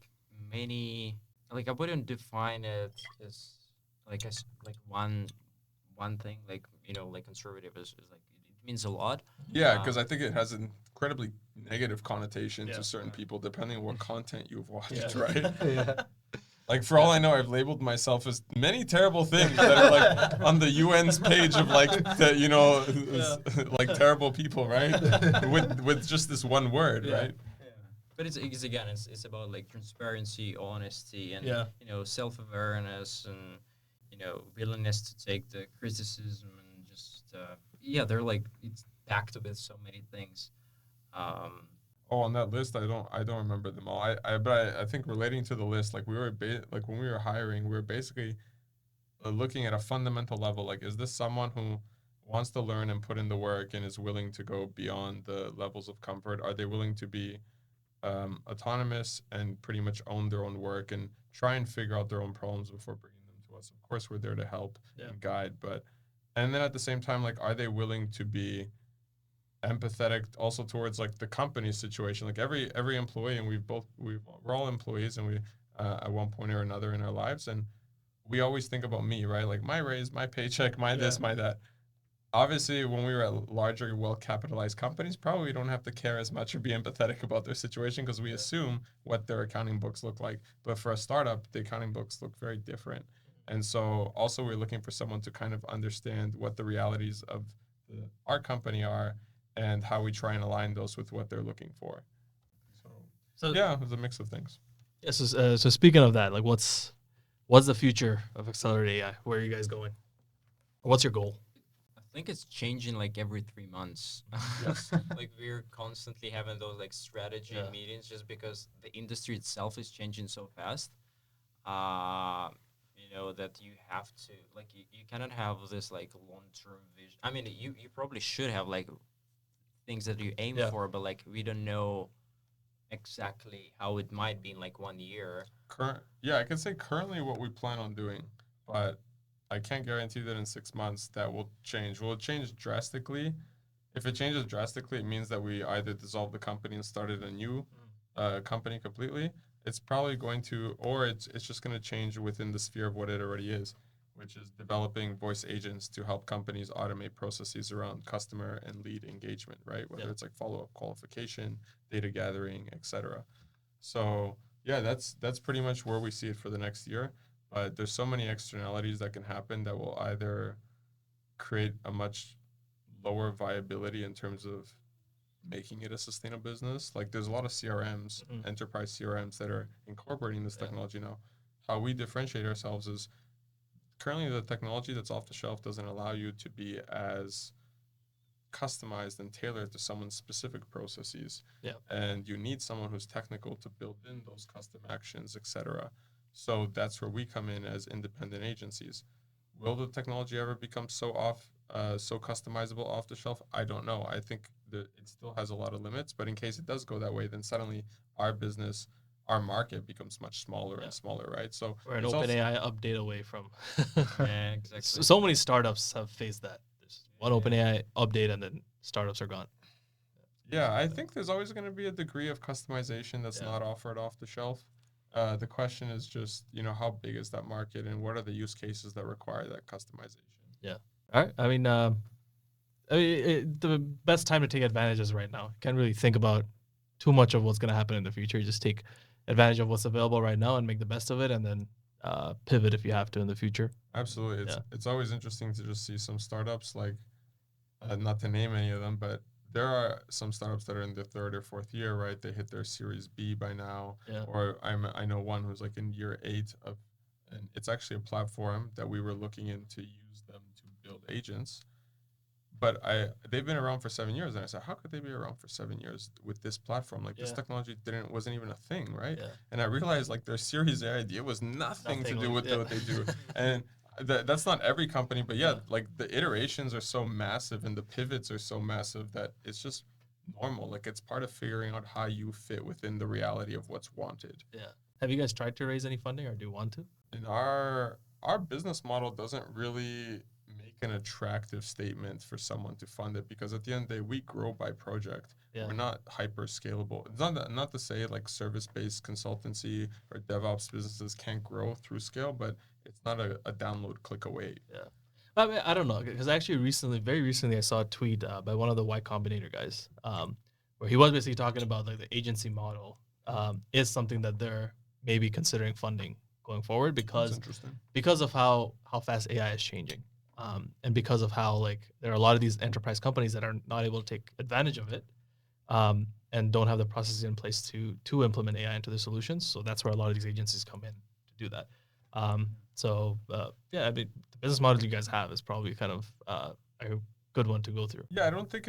many. Like I wouldn't define it as like one thing. Like like conservative is like it means a lot. Yeah, Um, because I think it has an incredibly negative connotation Yeah. to certain people depending on what content you've watched, Yeah. right? Yeah. Like for all I know, I've labeled myself as many terrible things that are like on the UN's page of like like terrible people, right? With just this one word, Yeah. right? Yeah. But it's again, it's about like transparency, honesty, and Yeah. self-awareness, and willingness to take the criticism, and just yeah, they're like it's packed with so many things. Um, Oh, on that list, I don't remember them all. But I think relating to the list, like like when we were hiring, we were basically looking at a fundamental level. Like, is this someone who wants to learn and put in the work and is willing to go beyond the levels of comfort? Are they willing to be autonomous and pretty much own their own work and try and figure out their own problems before bringing them to us? Of course, we're there to help Yeah. and guide, but and then at the same time, like, are they willing to be empathetic also towards like the company's situation? Like every employee, and we're all employees, and we at one point or another in our lives, and we always think about me, right? Like my raise, my paycheck, my Yeah. this, my that. Obviously, when we were at larger, well-capitalized companies, probably we don't have to care as much or be empathetic about their situation because we assume what their accounting books look like. But for a startup, the accounting books look very different. And so also we're looking for someone to kind of understand what the realities of our company are and how we try and align those with what they're looking for. So So yeah, it was a mix of things. yeah, so speaking of that, like what's the future of Accelerate AI? Where are you guys going? Or what's your goal? I think it's changing like every 3 months. Yes. Like we're constantly having those like strategy Yeah. meetings just because the industry itself is changing so fast. Uh, that you have to like you cannot have this like long-term vision. I mean, you probably should have like things that you aim Yeah. for, but like we don't know exactly how it might be in like 1 year. I can say currently what we plan on doing, but I can't guarantee that in 6 months that will change. Will it change drastically? If it changes drastically, it means that we either dissolve the company and started a new company completely. It's probably going to, or it's just going to change within the sphere of what it already is, which is developing voice agents to help companies automate processes around customer and lead engagement, right? Whether Yeah. it's like follow-up qualification, data gathering, etc. So yeah, that's pretty much where we see it for the next year. But there's so many externalities that can happen that will either create a much lower viability in terms of making it a sustainable business. Like there's a lot of CRMs, Mhm. enterprise CRMs that are incorporating this Yeah. technology now. How we differentiate ourselves is currently the technology that's off the shelf doesn't allow you to be as customized and tailored to someone's specific processes. Yeah. And you need someone who's technical to build in those custom actions, etc. So that's where we come in as independent agencies. Will the technology ever become so customizable off the shelf? I don't know. I think that it still has a lot of limits, but in case it does go that way, then suddenly our business, our market becomes much smaller Yeah. and smaller, right? So We're an it's also OpenAI update away from. Yeah, exactly. So many startups have faced that. one OpenAI update and then startups are gone. Yeah, I think there's always going to be a degree of customization that's not offered off the shelf. The question is just, how big is that market and what are the use cases that require that customization? Yeah. All right. The best time to take advantage is right now. Can't really think about too much of what's going to happen in the future. Just take advantage of what's available right now and make the best of it, and then pivot if you have to in the future. Absolutely. It's always interesting to just see some startups, like, not to name any of them, but there are some startups that are in their third or fourth year, right? They hit their Series B by now. Yeah. Or I know one who's like in year 8 of, and it's actually a platform that we were looking into use them to build agents. But they've been around for 7 years, and I said, how could they be around for 7 years with this platform? Like this technology wasn't even a thing, right? Yeah. And I realized like their Series A idea was nothing to do with what they do, and that's not every company, but like the iterations are so massive and the pivots are so massive that it's just normal. Like it's part of figuring out how you fit within the reality of what's wanted. Yeah. Have you guys tried to raise any funding, or do you want to? And our business model doesn't really make an attractive statement for someone to fund it, because at the end of the day, we grow by project. Yeah. We're not hyper scalable. It's not to say like service-based consultancy or DevOps businesses can't grow through scale, but it's not a download click away. Yeah. I don't know, because actually very recently, I saw a tweet by one of the Y Combinator guys, where he was basically talking about like the agency model is something that they're maybe considering funding going forward, because of how fast AI is changing, and because of how like there are a lot of these enterprise companies that are not able to take advantage of it, and don't have the processes in place to implement AI into their solutions. So that's where a lot of these agencies come in to do that. The business model you guys have is probably kind of a good one to go through. Yeah, I don't think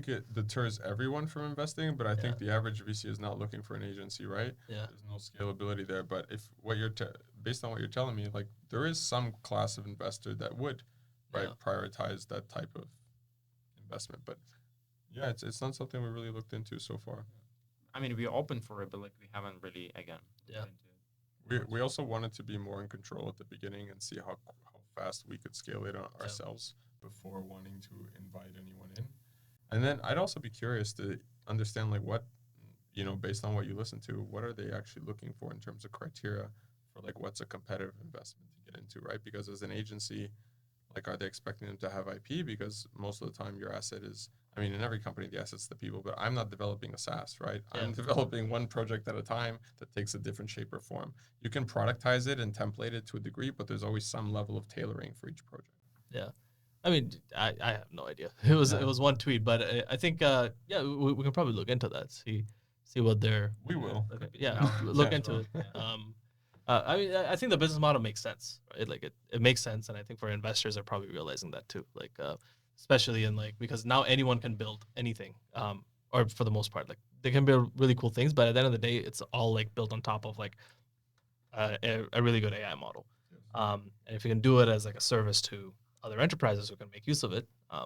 it deters everyone from investing, but I think the average VC is not looking for an agency, right? Yeah. There's no scalability there. But if based on what you're telling me, like there is some class of investor that would, prioritize that type of investment. But yeah, it's not something we really looked into so far. I mean, we're open for it, but like we haven't really looked into it. We also wanted to be more in control at the beginning and see how fast we could scale it ourselves before wanting to invite anyone in. And then I'd also be curious to understand like what, based on what you listen to, what are they actually looking for in terms of criteria for like what's a competitive investment to get into, right? Because as an agency, like are they expecting them to have IP? Because most of the time your asset is, in every company, the asset's the people, but I'm not developing a SaaS, right? Yeah. I'm developing one project at a time that takes a different shape or form. You can productize it and template it to a degree, but there's always some level of tailoring for each project. Yeah. I have no idea. It was one tweet, but I think, we can probably look into that, see what they're... We will. Look into it. I think the business model makes sense, right? Like it makes sense, and I think for investors are probably realizing that too. Like, especially in like, because now anyone can build anything, or for the most part, like they can build really cool things, but at the end of the day, it's all like built on top of like a really good AI model. And if you can do it as like a service to other enterprises who can make use of it, I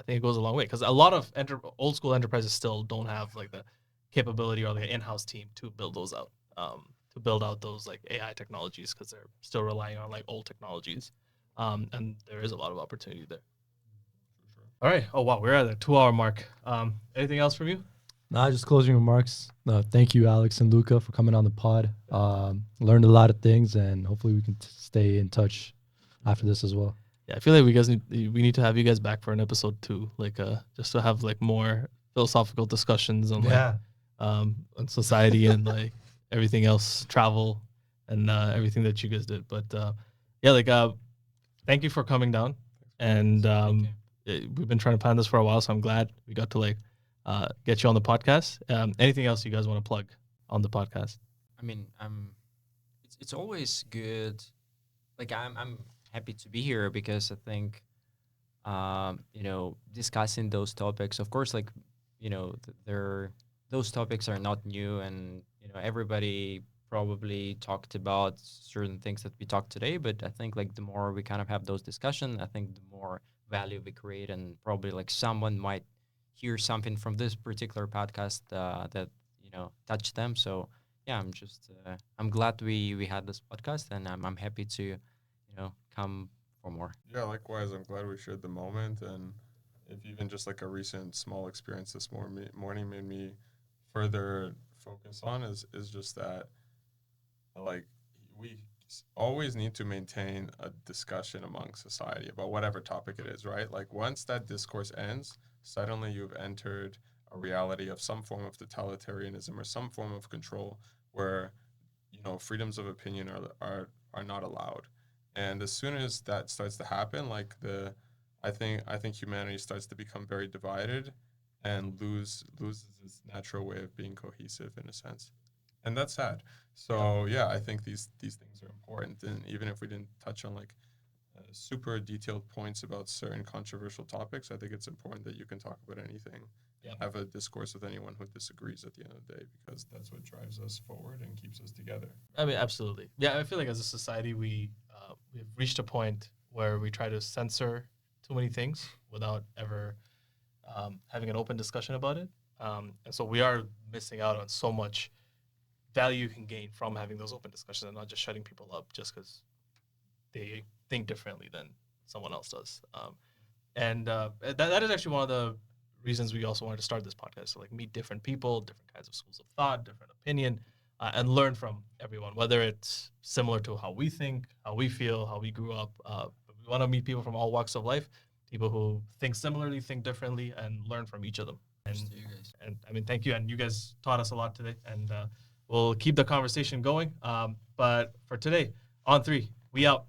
think it goes a long way, because a lot of old school enterprises still don't have like the capability or the in-house team to build those out, to build out those like AI technologies, because they're still relying on like old technologies, and there is a lot of opportunity there. All right. Oh, wow. We're at the 2-hour mark. Anything else from you? Nah, just closing remarks. Thank you, Alex and Luca, for coming on the pod. Learned a lot of things, and hopefully we can stay in touch after this as well. Yeah, I feel like we need to have you guys back for an episode 2, like just to have like more philosophical discussions on on society and like everything else, travel, and everything that you guys did. But thank you for coming down, and we've been trying to plan this for a while, so I'm glad we got to like get you on the podcast. Anything else you guys want to plug on the podcast? It's always good. Like I'm happy to be here, because I think discussing those topics, of course, like those topics are not new, and everybody probably talked about certain things that we talked today. But I think like the more we kind of have those discussions, I think the more value we create, and probably like someone might hear something from this particular podcast that touched them. So yeah, I'm glad we had this podcast, and I'm happy to come for more. Yeah, likewise. I'm glad we shared the moment, and if even just like a recent small experience this morning made me further focus on is just that like we always need to maintain a discussion among society about whatever topic it is, right? Like once that discourse ends, suddenly you've entered a reality of some form of totalitarianism or some form of control where freedoms of opinion are not allowed. And as soon as that starts to happen, like I think humanity starts to become very divided and loses its natural way of being cohesive in a sense, and that's sad. So yeah, I think these things are important, and even if we didn't touch on like super detailed points about certain controversial topics, I think it's important that you can talk about anything. Yeah. Have a discourse with anyone who disagrees at the end of the day, because that's what drives us forward and keeps us together. I mean, absolutely. Yeah, I feel like as a society, we've reached a point where we try to censor too many things without ever having an open discussion about it. And so we are missing out on so much value you can gain from having those open discussions and not just shutting people up just because they think differently than someone else does. And that is actually one of the reasons we also wanted to start this podcast, to like meet different people, different kinds of schools of thought, different opinion, and learn from everyone, whether it's similar to how we think, how we feel, how we grew up. We want to meet people from all walks of life, people who think similarly, think differently, and learn from each of them. And I mean, thank you. And you guys taught us a lot today, and we'll keep the conversation going. But for today, on 3, we out.